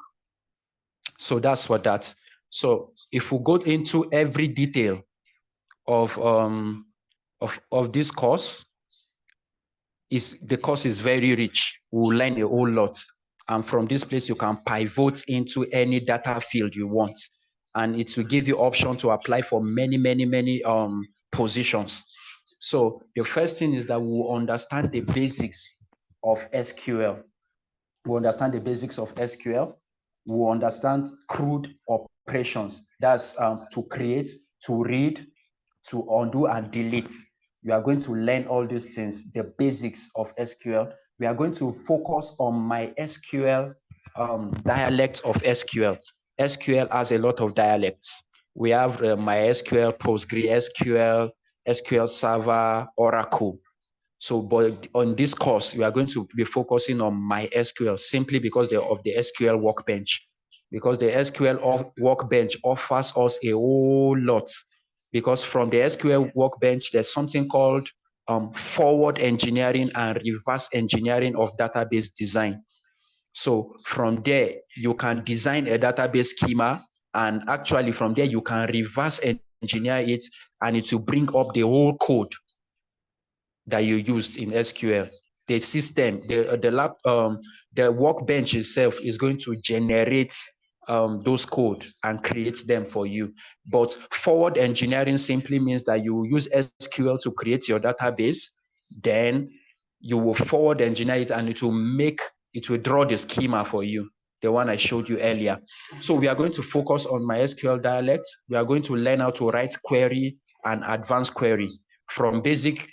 So that's what that's. So if we go into every detail of this course, the course is very rich. We'll learn a whole lot. And from this place, you can pivot into any data field you want. And it will give you option to apply for many positions. So the first thing is that we'll understand the basics of SQL. We'll understand the basics of SQL. We'll understand CRUD operations. That's to create, to read, to undo and delete. We are going to learn all these things, the basics of SQL. We are going to focus on my SQL dialect of SQL. SQL has a lot of dialects. We have MySQL, PostgreSQL, SQL Server, Oracle. So, but on this course, we are going to be focusing on MySQL simply because of the SQL workbench. Because the SQL workbench offers us a whole lot. Because from the SQL workbench, there's something called forward engineering and reverse engineering of database design. So from there, you can design a database schema, and actually from there, you can reverse engineer it, and it will bring up the whole code that you use in SQL. The system, the workbench itself is going to generate those code and create them for you. But forward engineering simply means that you use SQL to create your database, then you will forward engineer it, and it will draw the schema for you, the one I showed you earlier. So we are going to focus on MySQL dialects. We are going to learn how to write query and advanced query. From basic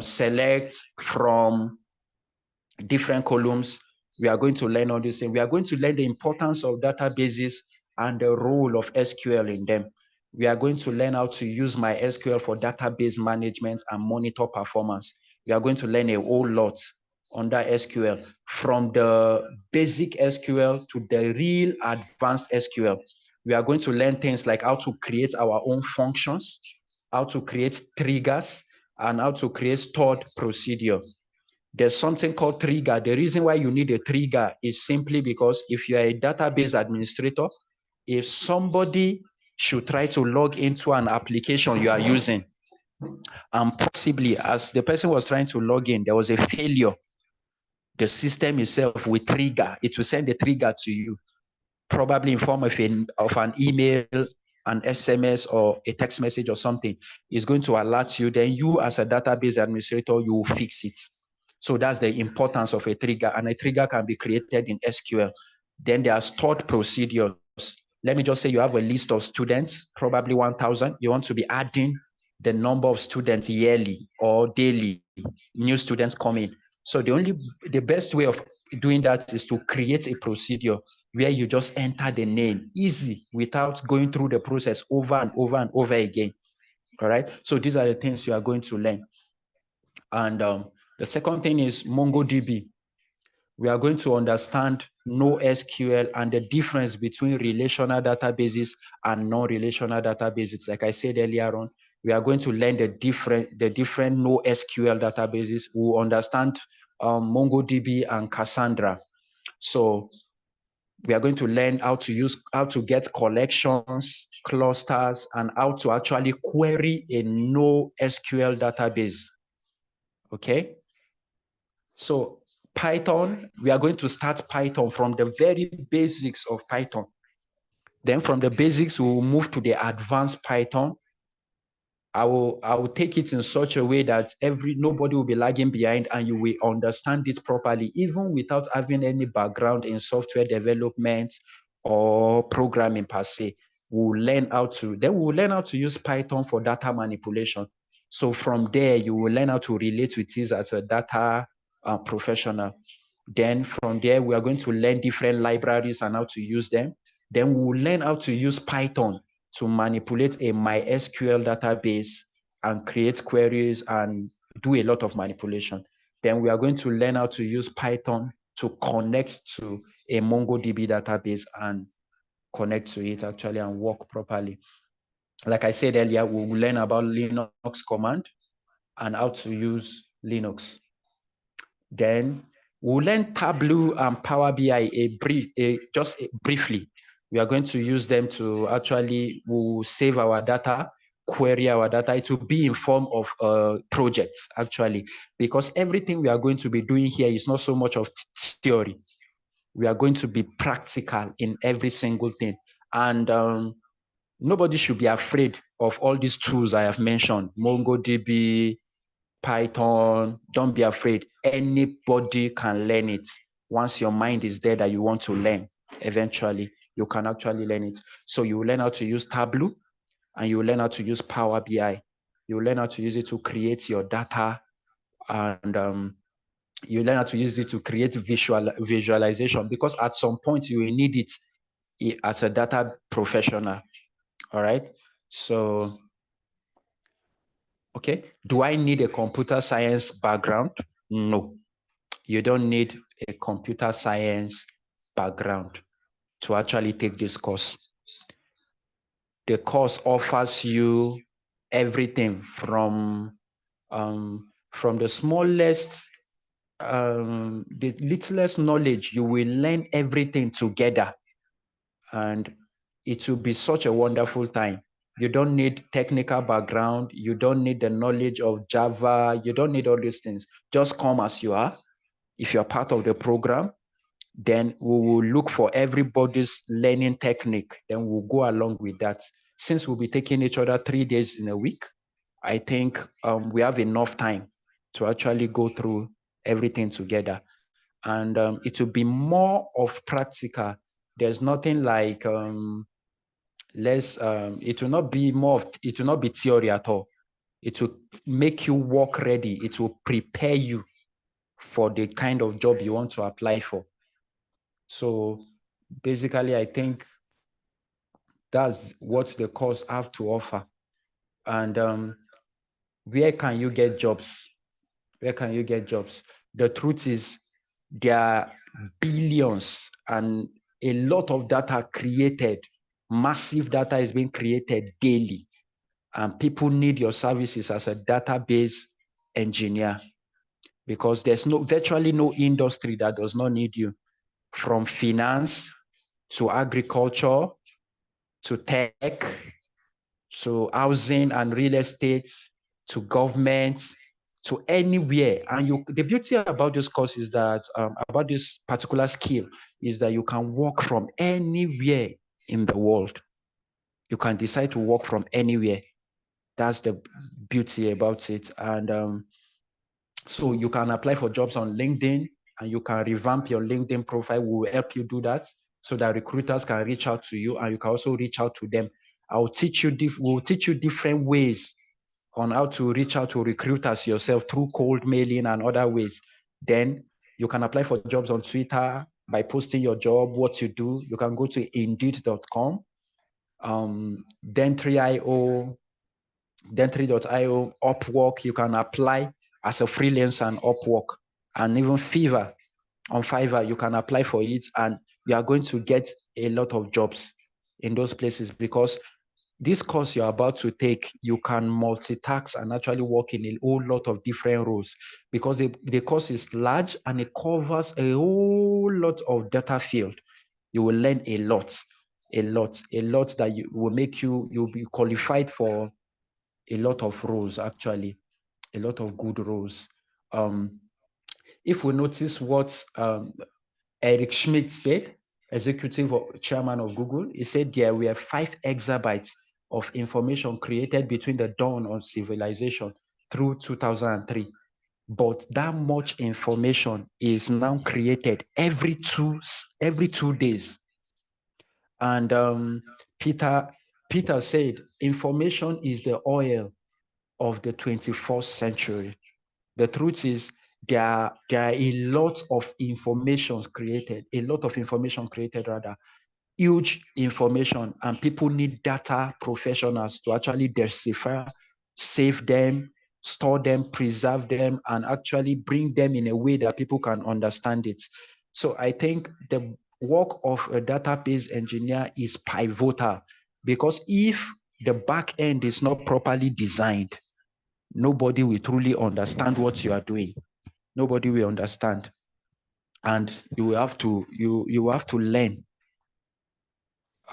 select from different columns, we are going to learn all this thing. We are going to learn the importance of databases and the role of SQL in them. We are going to learn how to use MySQL for database management and monitor performance. We are going to learn a whole lot under SQL, from the basic SQL to the real advanced SQL. We are going to learn things like how to create our own functions, how to create triggers, and how to create stored procedure. There's something called trigger. The reason why you need a trigger is simply because if you are a database administrator, if somebody should try to log into an application you are using, and possibly as the person was trying to log in, there was a failure, the system itself will trigger. It will send a trigger to you, probably in form of an email, an SMS, or a text message or something. Is going to alert you. Then you, as a database administrator, you will fix it. So that's the importance of a trigger, and a trigger can be created in SQL. Then there are stored procedures. Let me just say you have a list of students, probably 1,000. You want to be adding the number of students yearly or daily. New students come in. So the best way of doing that is to create a procedure where you just enter the name easy without going through the process over and over and over again. All right. So these are the things you are going to learn. And the second thing is MongoDB. We are going to understand NoSQL and the difference between relational databases and non-relational databases. Like I said earlier on, we are going to learn the different NoSQL databases. We will understand MongoDB and Cassandra. So we are going to learn how to get collections, clusters, and how to actually query a NoSQL database. Okay. So Python, we are going to start Python from the very basics of Python. Then from the basics, we will move to the advanced Python. I will take it in such a way that nobody will be lagging behind and you will understand it properly, even without having any background in software development or programming per se. We'll learn how to use Python for data manipulation. So from there, you will learn how to relate with this as a data professional. Then from there, we are going to learn different libraries and how to use them. Then we'll learn how to use Python to manipulate a MySQL database and create queries and do a lot of manipulation. Then we are going to learn how to use Python to connect to a MongoDB database and connect to it actually and work properly. Like I said earlier, we will learn about Linux command and how to use Linux. Then we'll learn Tableau and Power BI briefly. We are going to use them to actually we'll save our data, query our data. It will be in form of projects actually, because everything we are going to be doing here is not so much of theory. We are going to be practical in every single thing. And nobody should be afraid of all these tools I have mentioned, MongoDB, Python. Don't be afraid. Anybody can learn it. Once your mind is there that you want to learn, eventually you can actually learn it. So you learn how to use Tableau and you learn how to use Power BI. You learn how to use it to create your data, and you learn how to use it to create visualization, because at some point you will need it as a data professional. All right. So, okay. Do I need a computer science background? No. You don't need a computer science background to actually take this course. The course offers you everything from the smallest, the littlest knowledge. You will learn everything together, and it will be such a wonderful time. You don't need technical background. You don't need the knowledge of Java. You don't need all these things. Just come as you are. If you're part of the program, then we will look for everybody's learning technique. Then we'll go along with that. Since we'll be taking each other 3 days in a week, I think we have enough time to actually go through everything together. And it will be more of practical. There's nothing like it will not be theory at all. It will make you work ready. It will prepare you for the kind of job you want to apply for. So basically, I think that's what the course have to offer. And where can you get jobs? Where can you get jobs? The truth is, there are billions and a lot of data created. Massive data is being created daily, and people need your services as a database engineer, because there's virtually no industry that does not need you, from finance to agriculture to tech to housing and real estate to government to anywhere. And the beauty about this course is that about this particular skill is that you can work from anywhere in the world. You can decide to work from anywhere. That's the beauty about it. And so you can apply for jobs on LinkedIn, and you can revamp your LinkedIn profile. We will help you do that so that recruiters can reach out to you, and you can also reach out to them. We'll teach you different ways on how to reach out to recruiters yourself through cold mailing and other ways. Then you can apply for jobs on Twitter by posting your job, what you do. You can go to indeed.com, Dentry.io, Upwork. You can apply as a freelancer on Upwork, and even Fiverr. On Fiverr, you can apply for it, and you are going to get a lot of jobs in those places, because this course you're about to take, you can multitask and actually work in a whole lot of different roles, because the course is large and it covers a whole lot of data field. You will learn a lot that you'll be qualified for a lot of roles, actually, a lot of good roles. If we notice what Eric Schmidt said, executive chairman of Google, he said there were 5 exabytes of information created between the dawn of civilization through 2003. But that much information is now created every two days. And Peter said, information is the oil of the 21st century. The truth is, there are a lot of information created, huge information, and people need data professionals to actually decipher, save them, store them, preserve them, and actually bring them in a way that people can understand it. So I think the work of a database engineer is pivotal, because if the back end is not properly designed, nobody will truly understand what you are doing. Nobody will understand. And you will have to learn.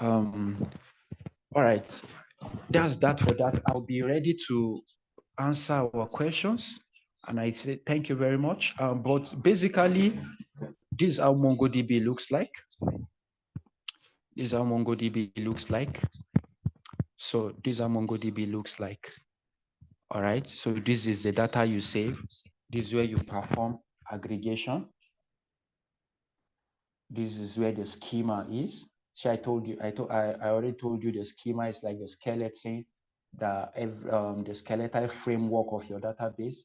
All right. That's that for that. I'll be ready to answer our questions. And I say thank you very much. But basically, this is how MongoDB looks like. This is how MongoDB looks like. So this is how MongoDB looks like. All right. So this is the data you save. This is where you perform aggregation. This is where the schema is. See, I already told you the schema is like the skeleton, the skeletal framework of your database.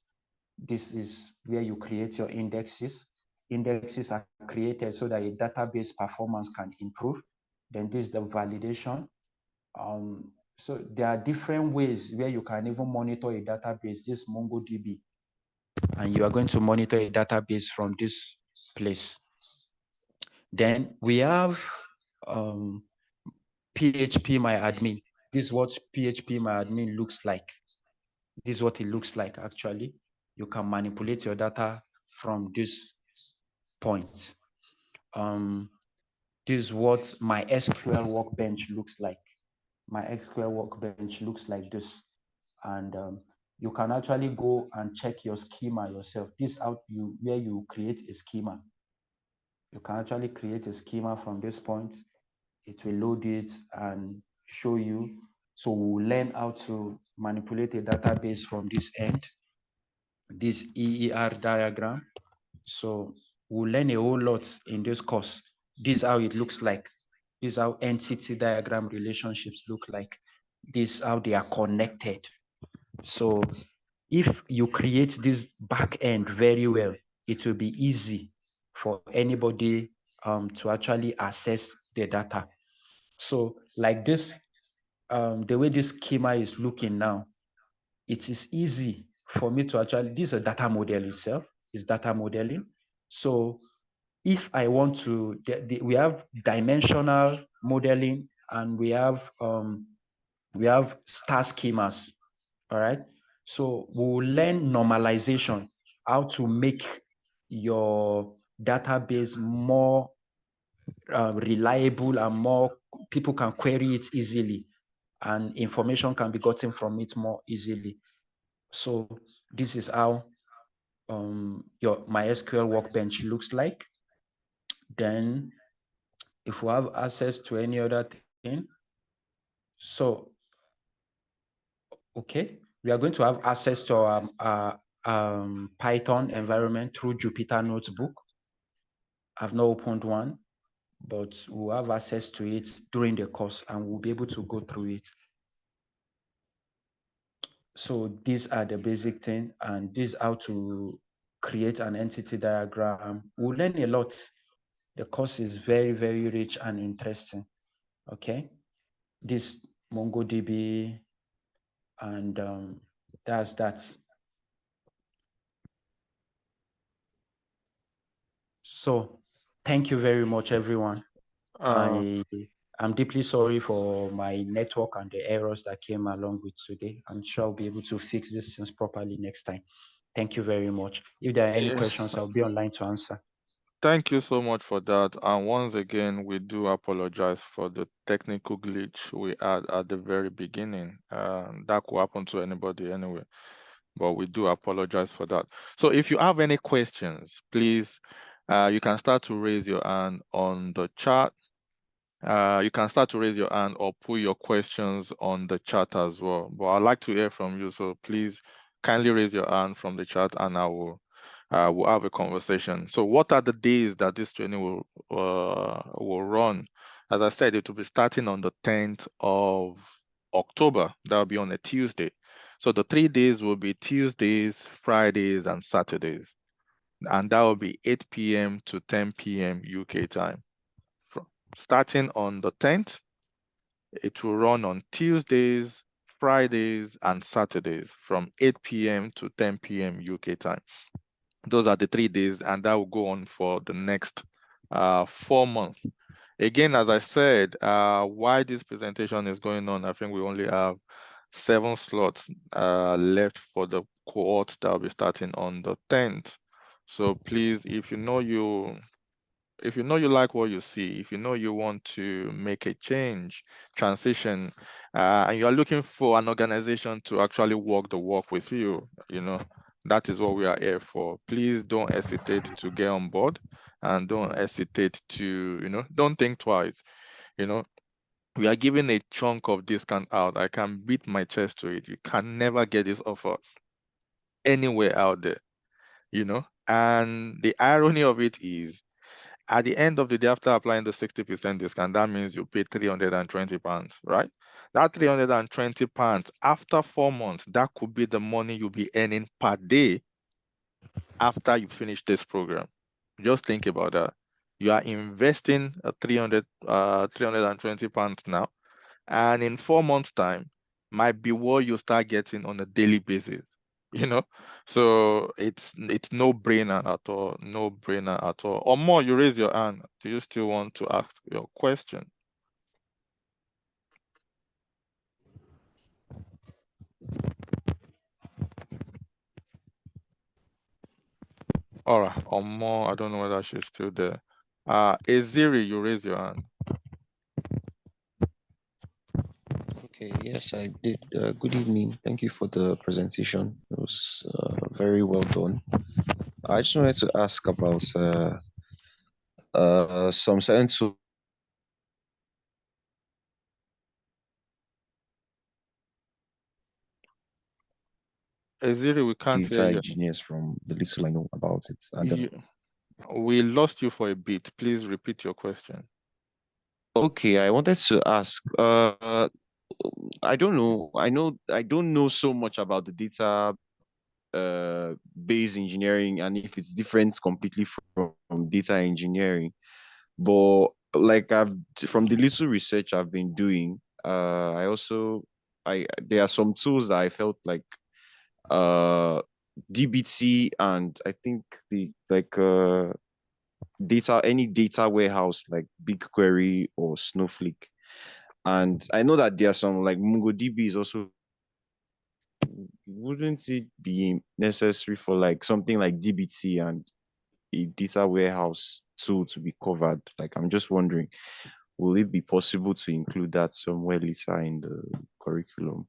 This is where you create your indexes. Indexes are created so that your database performance can improve. Then this is the validation. So there are different ways where you can even monitor a database. This MongoDB, and you are going to monitor a database from this place. Then we have PHPMyAdmin. This is what PHPMyAdmin looks like. This is what it looks like, actually. You can manipulate your data from this point. This is what my SQL Workbench looks like. My SQL Workbench looks like this. And you can actually go and check your schema yourself. This is where you create a schema. You can actually create a schema from this point. It will load it and show you. So we'll learn how to manipulate a database from this end, this EER diagram. So we'll learn a whole lot in this course. This is how it looks like. This is how entity diagram relationships look like. This is how they are connected. So if you create this back end very well, it will be easy for anybody to actually access the data. So like this, the way this schema is looking now, it is easy for me to actually, this is a data model itself, is data modeling. So if I want to, we have dimensional modeling and we have star schemas, all right? So we'll learn normalization, how to make your database more reliable and more people can query it easily and information can be gotten from it more easily. So this is how your MySQL Workbench looks like. Then if we have access to any other thing, so okay, we are going to have access to our Python environment through Jupyter Notebook. I've not opened one, but we'll have access to it during the course and we'll be able to go through it. So these are the basic things, and this is how to create an entity diagram. We'll learn a lot. The course is very, very rich and interesting. Okay. This MongoDB, and that's that. So thank you very much, everyone. I'm deeply sorry for my network and the errors that came along with today. I'm sure I'll be able to fix these things properly next time. Thank you very much. If there are any questions, I'll be online to answer. Thank you so much for that. And once again, we do apologize for the technical glitch we had at the very beginning. That could happen to anybody anyway, but we do apologize for that. So if you have any questions, please, you can start to raise your hand on the chat. You can start to raise your hand or put your questions on the chat as well. But I'd like to hear from you, so please kindly raise your hand from the chat, and I will we'll have a conversation. So, what are the days that this training will run? As I said, it will be starting on the 10th of October. That will be on a Tuesday. So the 3 days will be Tuesdays, Fridays, and Saturdays, and that will be 8 p.m. to 10 p.m. UK time. Starting on the 10th, it will run on Tuesdays, Fridays, and Saturdays from 8 p.m. to 10 p.m. UK time. Those are the 3 days, and that will go on for the next 4 months. Again, as I said, while this presentation is going on, I think we only have 7 slots left for the cohort that will be starting on the 10th. So please, if you know you like what you see, if you know you want to make a change, transition, and you are looking for an organization to actually walk the walk with you, that is what we are here for. Please don't hesitate to get on board, and don't hesitate to, don't think twice. We are giving a chunk of discount out. I can beat my chest to it. You can never get this offer anywhere out there, and the irony of it is, at the end of the day, after applying the 60% discount, that means you pay £320, right? That £320 after 4 months, that could be the money you'll be earning per day after you finish this program. Just think about that. You are investing £320 now, and in 4 months' time might be what you start getting on a daily basis. So it's no brainer at all. No brainer at all. Or more, you raise your hand. Do you still want to ask your question? All right. Or more, I don't know whether she's still there. Eziri, you raise your hand. Okay, yes, I did. Good evening. Thank you for the presentation. It was very well done. I just wanted to ask about some certain tools Eziri, we can't hear data you. engineers from the little I know about it. And we lost you for a bit. Please repeat your question. okay, I wanted to ask. I don't know. I don't know so much about the data based engineering, and if it's different completely from data engineering. But like from the little research I've been doing, there are some tools that I felt like DBT, and I think any data warehouse like BigQuery or Snowflake. And I know that there are some like MongoDB is also. Wouldn't it be necessary for like something like DBT and a data warehouse tool to be covered? Like, I'm just wondering, will it be possible to include that somewhere later in the curriculum?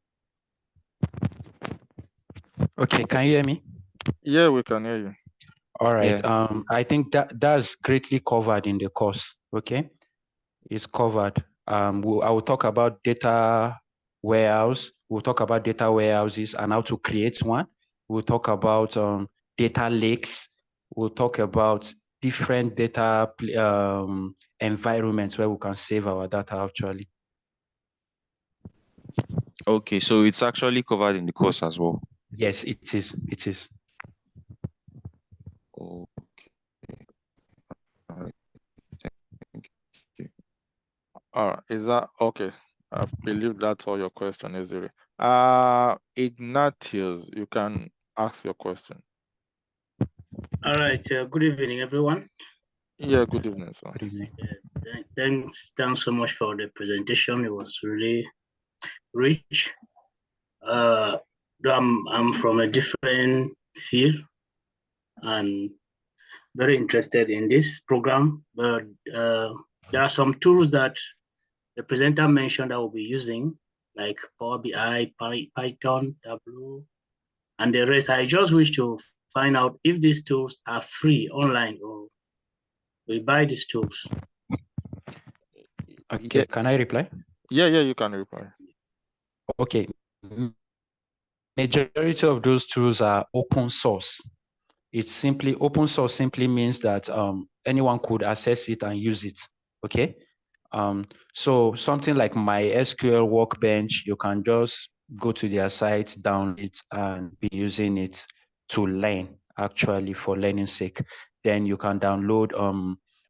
Okay, can you hear me? Yeah, we can hear you. All right. Yeah. I think that's greatly covered in the course. Okay, it's covered. I will talk about data warehouse. We'll talk about data warehouses and how to create one. We'll talk about data lakes. We'll talk about different data environments where we can save our data actually. Okay, so it's actually covered in the course as well. Yes, it is. It is. Okay. All right. Thank you. Is that okay? I believe that's all your question, Eziri. Ignatius, you can ask your question. All right. Good evening, everyone. Yeah, good evening, sir. Good evening. Thanks so much for the presentation. It was really rich. I'm from a different field and very interested in this program, but there are some tools that the presenter mentioned that we'll be using, like Power BI, Python, Tableau, and the rest. I just wish to find out if these tools are free online or we buy these tools. Okay, can I reply? Yeah, you can reply. Okay. Majority of those tools are open source. It's simply open source simply means that anyone could access it and use it. Okay. So something like MySQL Workbench, you can just go to their site, download it, and be using it to learn, actually, for learning sake. Then you can download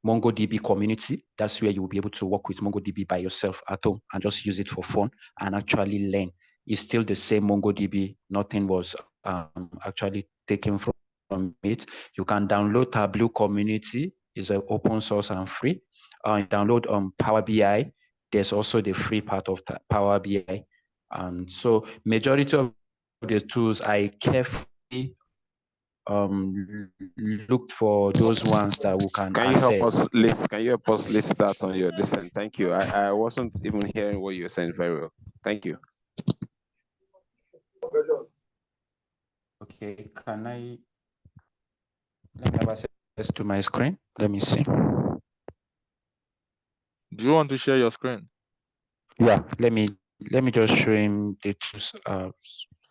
MongoDB Community. That's where you will be able to work with MongoDB by yourself at home and just use it for fun and actually learn. It's still the same MongoDB. Nothing was actually taken from it. You can download Tableau Community. It's an open source and free. Download Power BI. There's also the free part of Power BI. So majority of the tools I carefully looked for those ones that we can Can you help access. us list? Can you help us list that on your listen? Thank you. I wasn't even hearing what you were saying very well. Thank you. Okay, can I let me have access to my screen? Let me see. Do you want to share your screen? Yeah, let me just show him the tools as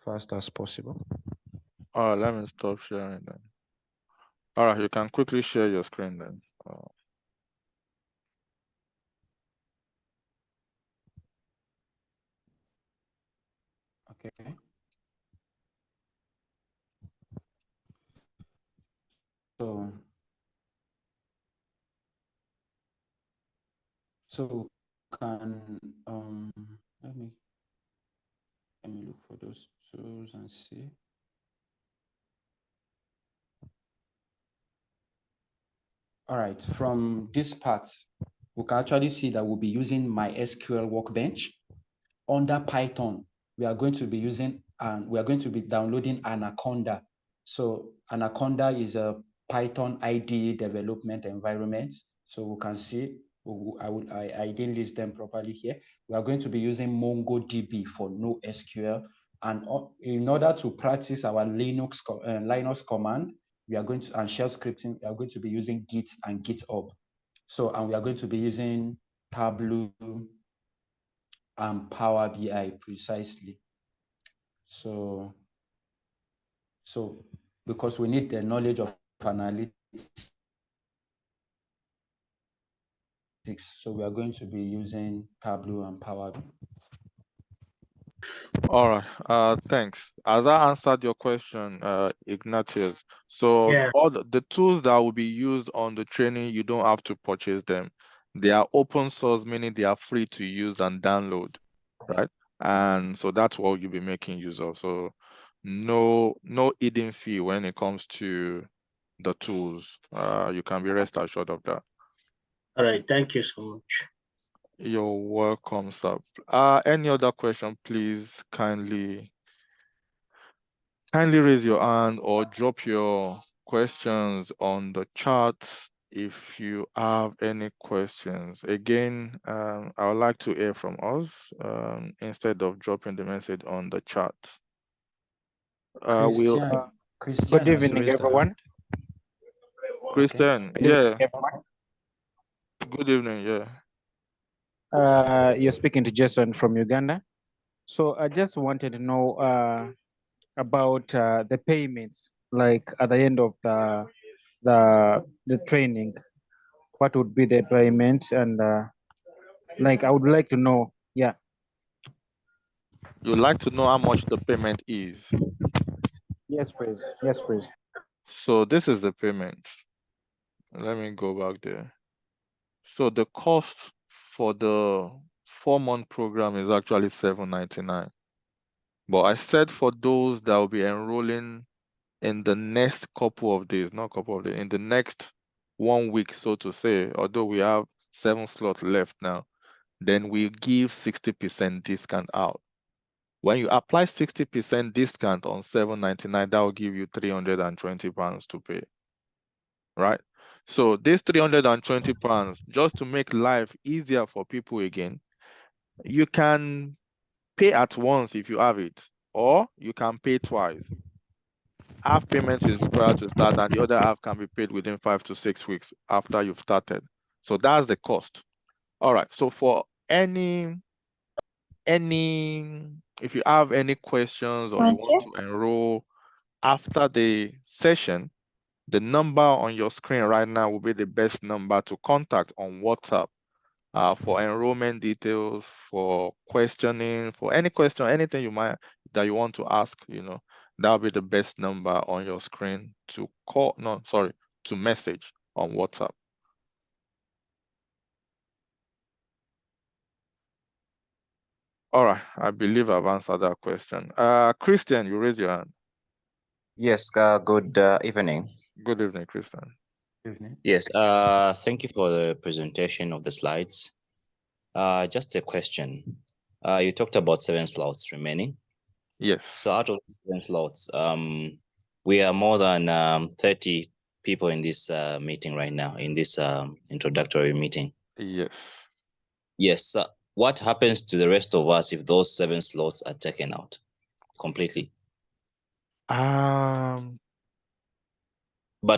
fast as possible. All right, let me stop sharing then. All right, you can quickly share your screen then. Okay. So can let me look for those tools and see. All right, from this part, we can actually see that we'll be using MySQL Workbench. Under Python, we are going to be using and we are going to be downloading Anaconda. So Anaconda is a Python IDE development environment. So we can see, I didn't list them properly here. We are going to be using MongoDB for NoSQL. And in order to practice our Linux command, we are going to, and shell scripting, we are going to be using Git and GitHub. So, and we are going to be using Tableau and Power BI precisely. So because we need the knowledge of analytics, so we are going to be using Tableau and Power BI. All right, thanks. As I answered your question, Ignatius, so Yeah. all the tools that will be used on the training, you don't have to purchase them. They are open source, meaning they are free to use and download, right? And so that's what you'll be making use of. So no hidden fee when it comes to the tools. You can be rest assured of that. All right. Thank you so much. You're welcome, sir. Any other question, please kindly raise your hand or drop your questions on the chat if you have any questions. Again, I would like to hear from us instead of dropping the message on the chat. Christian Good evening, everyone. Christian, Good yeah. evening, everyone. Good evening, yeah. You're speaking to Jason from Uganda. So I just wanted to know about the payments, like at the end of the training, what would be the payment, and like I would like to know, yeah. You'd like to know how much the payment is? Yes, please. Yes, please. So this is the payment. Let me go back there. So the cost for the 4-month program is actually $7.99. But I said for those that will be enrolling in the next couple of days, not couple of days, in the next 1 week, so to say, although we have 7 slots left now, then we give 60% discount out. When you apply 60% discount on $7.99, that will give you £320 to pay, right? So this £320, just to make life easier for people again, you can pay at once if you have it, or you can pay twice. Half payment is required to start, and the other half can be paid within 5 to 6 weeks after you've started. So that's the cost. All right. So for any, if you have any questions or you want to enroll after the session, the number on your screen right now will be the best number to contact on WhatsApp for enrollment details, for questioning, for any question, anything that you want to ask, that'll be the best number on your screen to call, no, sorry, to message on WhatsApp. All right, I believe I've answered that question. Christian, you raise your hand. Yes, good evening. Good evening, Christian. Yes, thank you for the presentation of the slides. Just a question. You talked about 7 slots remaining. Yes. So out of 7 slots, we are more than 30 people in this meeting right now, in this introductory meeting. Yes. Yes. What happens to the rest of us if those 7 slots are taken out completely? But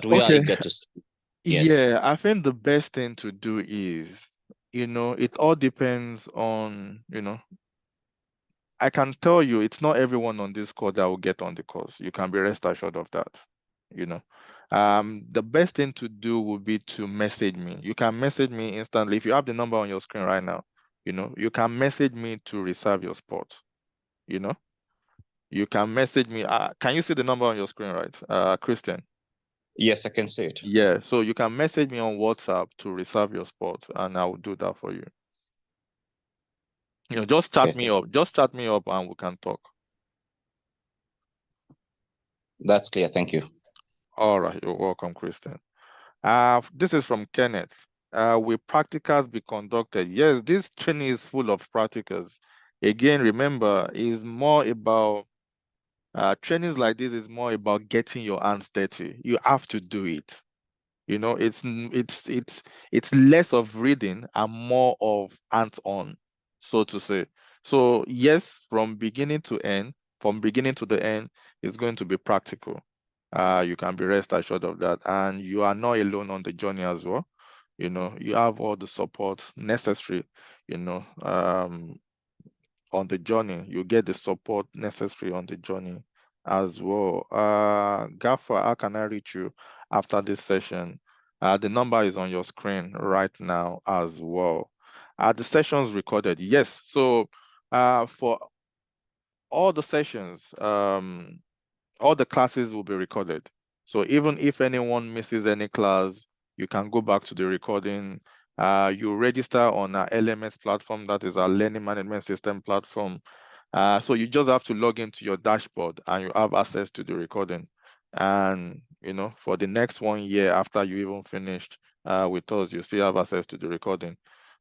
we are eager to speak. Yes. Yeah, I think the best thing to do is, it all depends on, I can tell you it's not everyone on this call that will get on the course. You can be rest assured of that. The best thing to do would be to message me. You can message me instantly. If you have the number on your screen right now, you can message me to reserve your spot. You can message me. Can you see the number on your screen, right, Christian? Yes, I can see it. Yeah, so you can message me on WhatsApp to reserve your spot, and I will do that for you. Just chat me up. Just chat me up, and we can talk. That's clear. Thank you. All right, you're welcome, Christian. This is from Kenneth. Will practicals be conducted? Yes, this training is full of practicals. Again, remember, is more about trainings like this is more about getting your hands dirty. You have to do it. It's less of reading and more of hands-on, so to say. So yes, from beginning to the end, it's going to be practical. You can be rest assured of that, and you are not alone on the journey as well. You have all the support necessary. On the journey, you get the support necessary on the journey as well. Gaffer, how can I reach you after this session? The number is on your screen right now as well. The session's recorded. Yes. So for all the sessions, all the classes will be recorded. So even if anyone misses any class, you can go back to the recording. You register on our LMS platform, that is our learning management system platform. So you just have to log into your dashboard and you have access to the recording. And for the next 1 year after you even finished with us, you still have access to the recording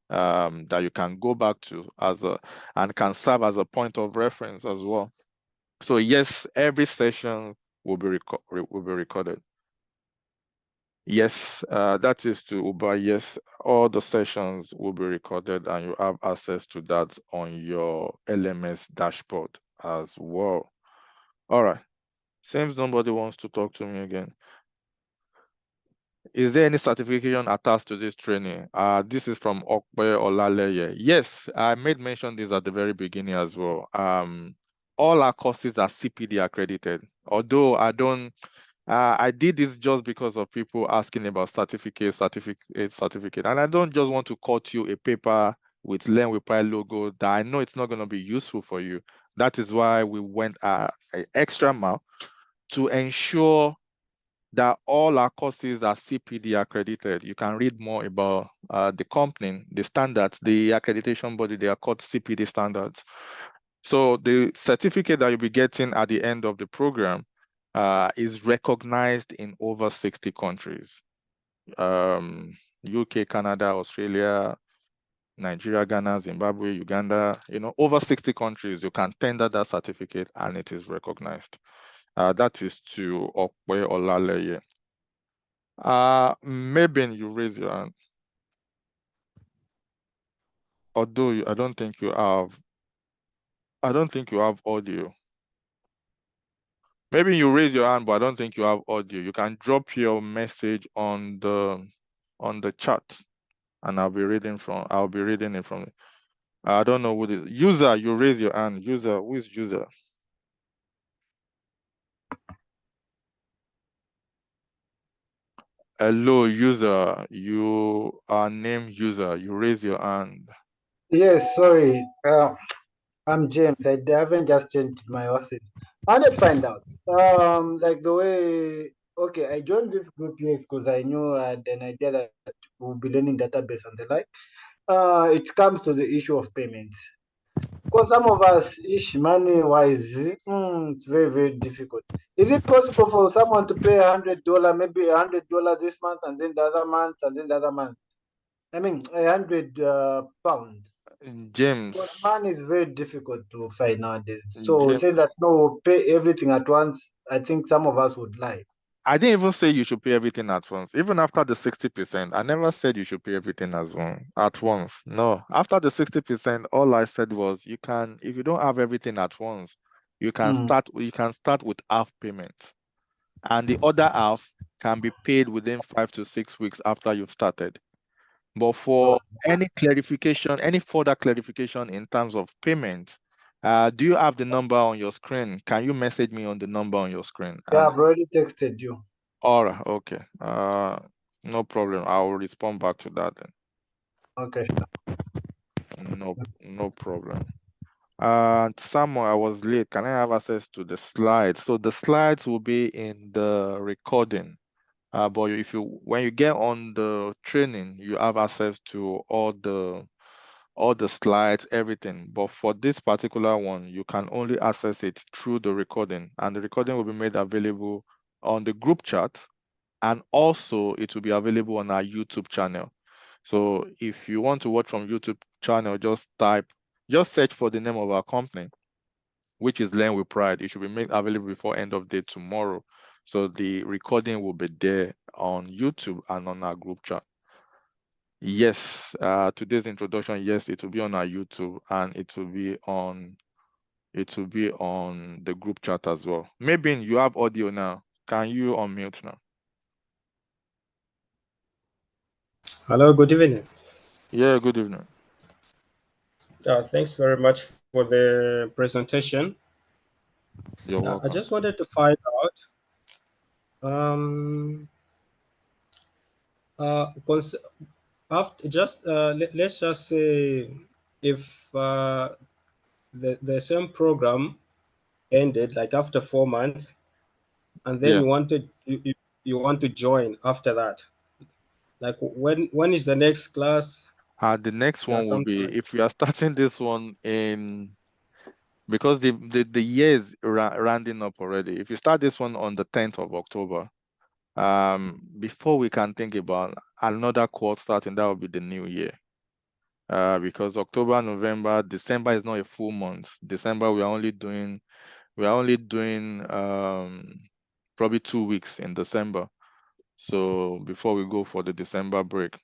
that you can go back to and can serve as a point of reference as well. So yes, every session will be recorded. Yes, that is to Uber. Yes, all the sessions will be recorded and you have access to that on your LMS dashboard as well. All right. Seems nobody wants to talk to me again. Is there any certification attached to this training? This is from Okpe Olaleye. Yes, I made mention this at the very beginning as well. All our courses are CPD accredited. Although I did this just because of people asking about certificate, and I don't just want to cut you a paper with Learn with Pride logo that I know it's not going to be useful for you. That is why we went an extra mile to ensure that all our courses are CPD accredited. You can read more about the company, the standards, the accreditation body, they are called CPD standards. So the certificate that you'll be getting at the end of the program is recognized in over 60 countries. UK, Canada, Australia, Nigeria, Ghana, Zimbabwe, Uganda, over 60 countries, you can tender that certificate and it is recognized. That is to Okwe Olaleye. Maybe you raise your hand. Although I don't think you have audio. Maybe you raise your hand, but I don't think you have audio. You can drop your message on the chat. and I'll be reading it from. I don't know who it is. User, you raise your hand. User, who is user? Hello, user. You are named user. You raise your hand. Yes, sorry. I'm James. I haven't just changed my office. I wanted to find out. Like the way. Okay, I joined this group here because I knew I had an idea that we'll be learning database and the like. It comes to the issue of payments. Because some of us, ish money wise, it's very, very difficult. Is it possible for someone to pay $100, maybe $100 this month, and then the other month, and then the other month? I mean, £100. James. Because money is very difficult to find nowadays. So James, say that no, pay everything at once. I think some of us would lie. I didn't even say you should pay everything at once. Even after the 60%, I never said you should pay everything at once. No, after the 60%, all I said was you can, if you don't have everything at once, you can start with half payment. And the other half can be paid within 5 to 6 weeks after you've started. But for any clarification, any further clarification in terms of payment, do you have the number on your screen? Can you message me on the number on your screen? Yeah, I've already texted you. All right, okay. No problem. I will respond back to that then. Okay. No problem. Samuel, I was late. Can I have access to the slides? So the slides will be in the recording. But when you get on the training, you have access to all the slides, everything. But for this particular one, you can only access it through the recording, and the recording will be made available on the group chat, and also it will be available on our YouTube channel. So if you want to watch from YouTube channel, just search for the name of our company, which is Learn with Pride. It should be made available before end of day tomorrow. So the recording will be there on YouTube and on our group chat. Yes, today's introduction, yes, it will be on our YouTube, and it will be on the group chat as well. Maybe you have audio now. Can you unmute now? Hello, good evening. Yeah, good evening. Thanks very much for the presentation. You're welcome. I just wanted to find out, let's just say if the same program ended like after 4 months, and then Yeah. you want to join after that, like when is the next class? The next one will be, if we are starting this one because the year is rounding up already. If you start this one on the 10th of October, before we can think about another quarter starting, that will be the new year. Because October, November, December is not a full month. December we are only doing probably 2 weeks in December. So before we go for the December break.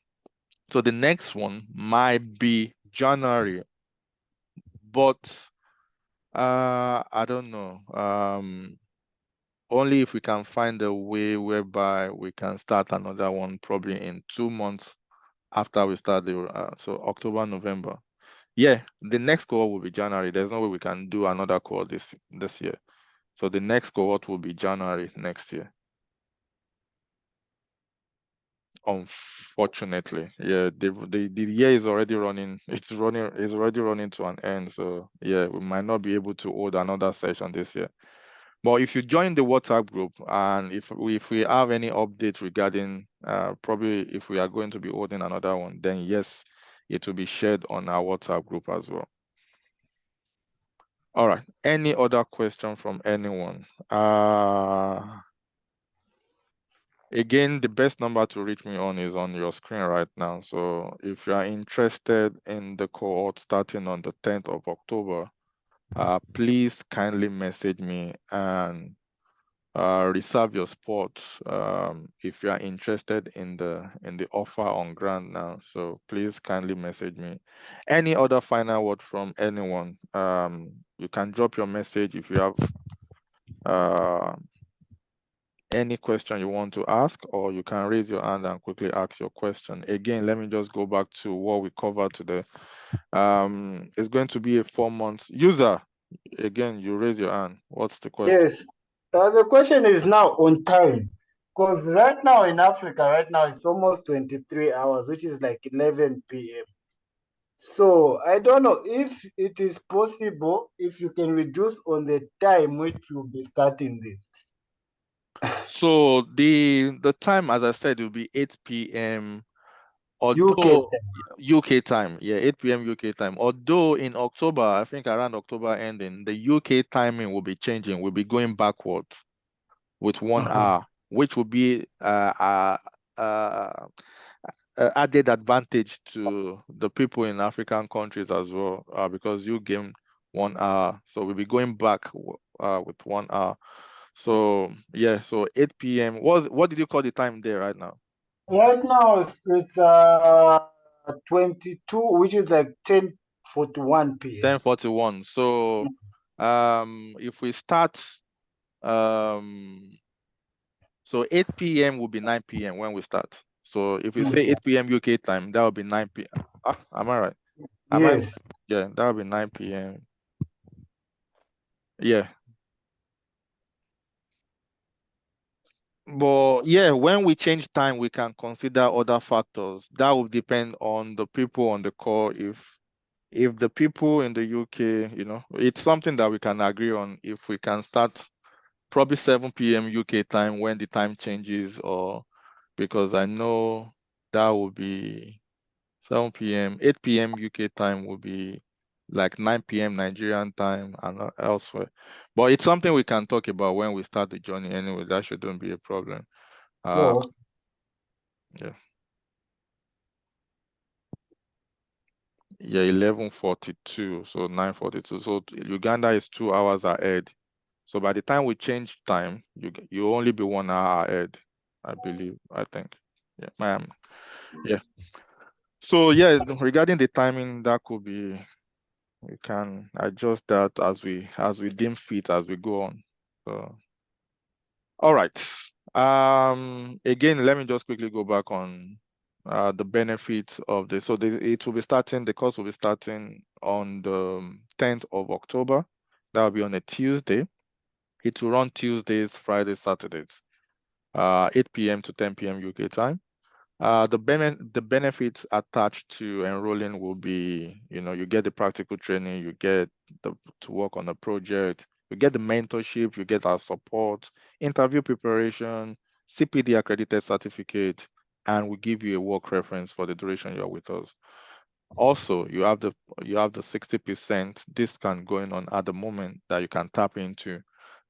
So the next one might be January, but I don't know. Only if we can find a way whereby we can start another one probably in 2 months after we start so October, November. Yeah, the next cohort will be January. There's no way we can do another cohort this year. So the next cohort will be January next year. Unfortunately, yeah, the year is already running. It's already running to an end. So yeah, we might not be able to hold another session this year. But if you join the WhatsApp group, and if we have any updates regarding probably if we are going to be holding another one, then yes, it will be shared on our WhatsApp group as well. All right. Any other question from anyone? Again, the best number to reach me on is on your screen right now. So if you are interested in the cohort starting on the 10th of October, please kindly message me and reserve your spot if you are interested in the offer on ground now. So please kindly message me. Any other final word from anyone? You can drop your message if you have any question you want to ask, or you can raise your hand and quickly ask your question. Again, let me just go back to what we covered today. It's going to be a 4-month user. Again, you raise your hand. What's the question? Yes. The question is now on time. Because right now in Africa, right now it's almost 23 hours, which is like 11 p.m. So I don't know if it is possible, if you can reduce on the time which you'll be starting this. So the time, as I said, will be 8 p.m. Although UK time, yeah, 8 p.m. UK time. Although in October, I think around October ending, the UK timing will be changing. We'll be going backwards with 1 hour, which will be added advantage to the people in African countries as well, because you gain 1 hour. So we'll be going back with 1 hour. So yeah, so 8 p.m. What did you call the time there right now? Right now it's 22, which is like 10:41 p.m. 10:41. So if we start so 8 p.m. will be 9 p.m. when we start. So if we say 8 p.m. UK time, that will be 9 p.m. Am I right? Yes. Yeah, that will be 9 p.m. Yeah. But yeah, when we change time, we can consider other factors. That will depend on the people on the call. If the people in the UK, it's something that we can agree on. If we can start probably 7 p.m. UK time when the time changes, or because I know that will be 7 p.m., 8 p.m. UK time will be like 9 p.m. Nigerian time and elsewhere. But it's something we can talk about when we start the journey anyway. That shouldn't be a problem. Yeah. Yeah, 11:42, so 9:42. So Uganda is 2 hours ahead. So by the time we change time, you only be 1 hour ahead, I believe. I think. Yeah, ma'am. Yeah. So yeah, regarding the timing, that could be, we can adjust that as we deem fit as we go on. So all right. Again, let me just quickly go back on the benefits of this. So the course will be starting on the 10th of October. That will be on a Tuesday. It will run Tuesdays, Fridays, Saturdays, 8 p.m. to 10 p.m. UK time. The benefits attached to enrolling will be, you get the practical training, you get to work on a project, you get the mentorship, you get our support, interview preparation, CPD accredited certificate, and we give you a work reference for the duration you're with us. Also, you have the 60% discount going on at the moment that you can tap into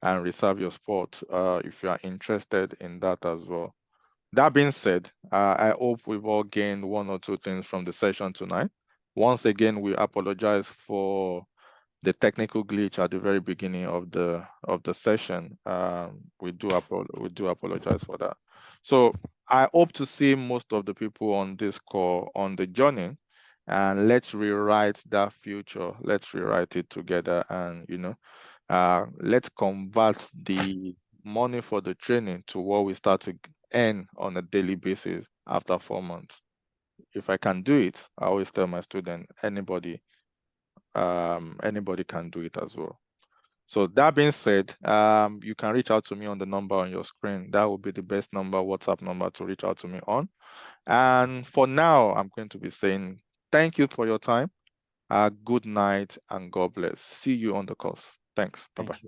and reserve your spot if you are interested in that as well. That being said, I hope we've all gained 1 or 2 things from the session tonight. Once again, we apologize for the technical glitch at the very beginning of the session. We do apologize for that. So I hope to see most of the people on this call on the journey, and let's rewrite that future. Let's rewrite it together, and let's convert the money for the training to what we start to earn on a daily basis after 4 months. If I can do it, I always tell my student, anybody can do it as well. So that being said, you can reach out to me on the number on your screen. That will be the best number, WhatsApp number to reach out to me on. And for now, I'm going to be saying thank you for your time. Good night and God bless. See you on the course. Thanks. Bye-bye.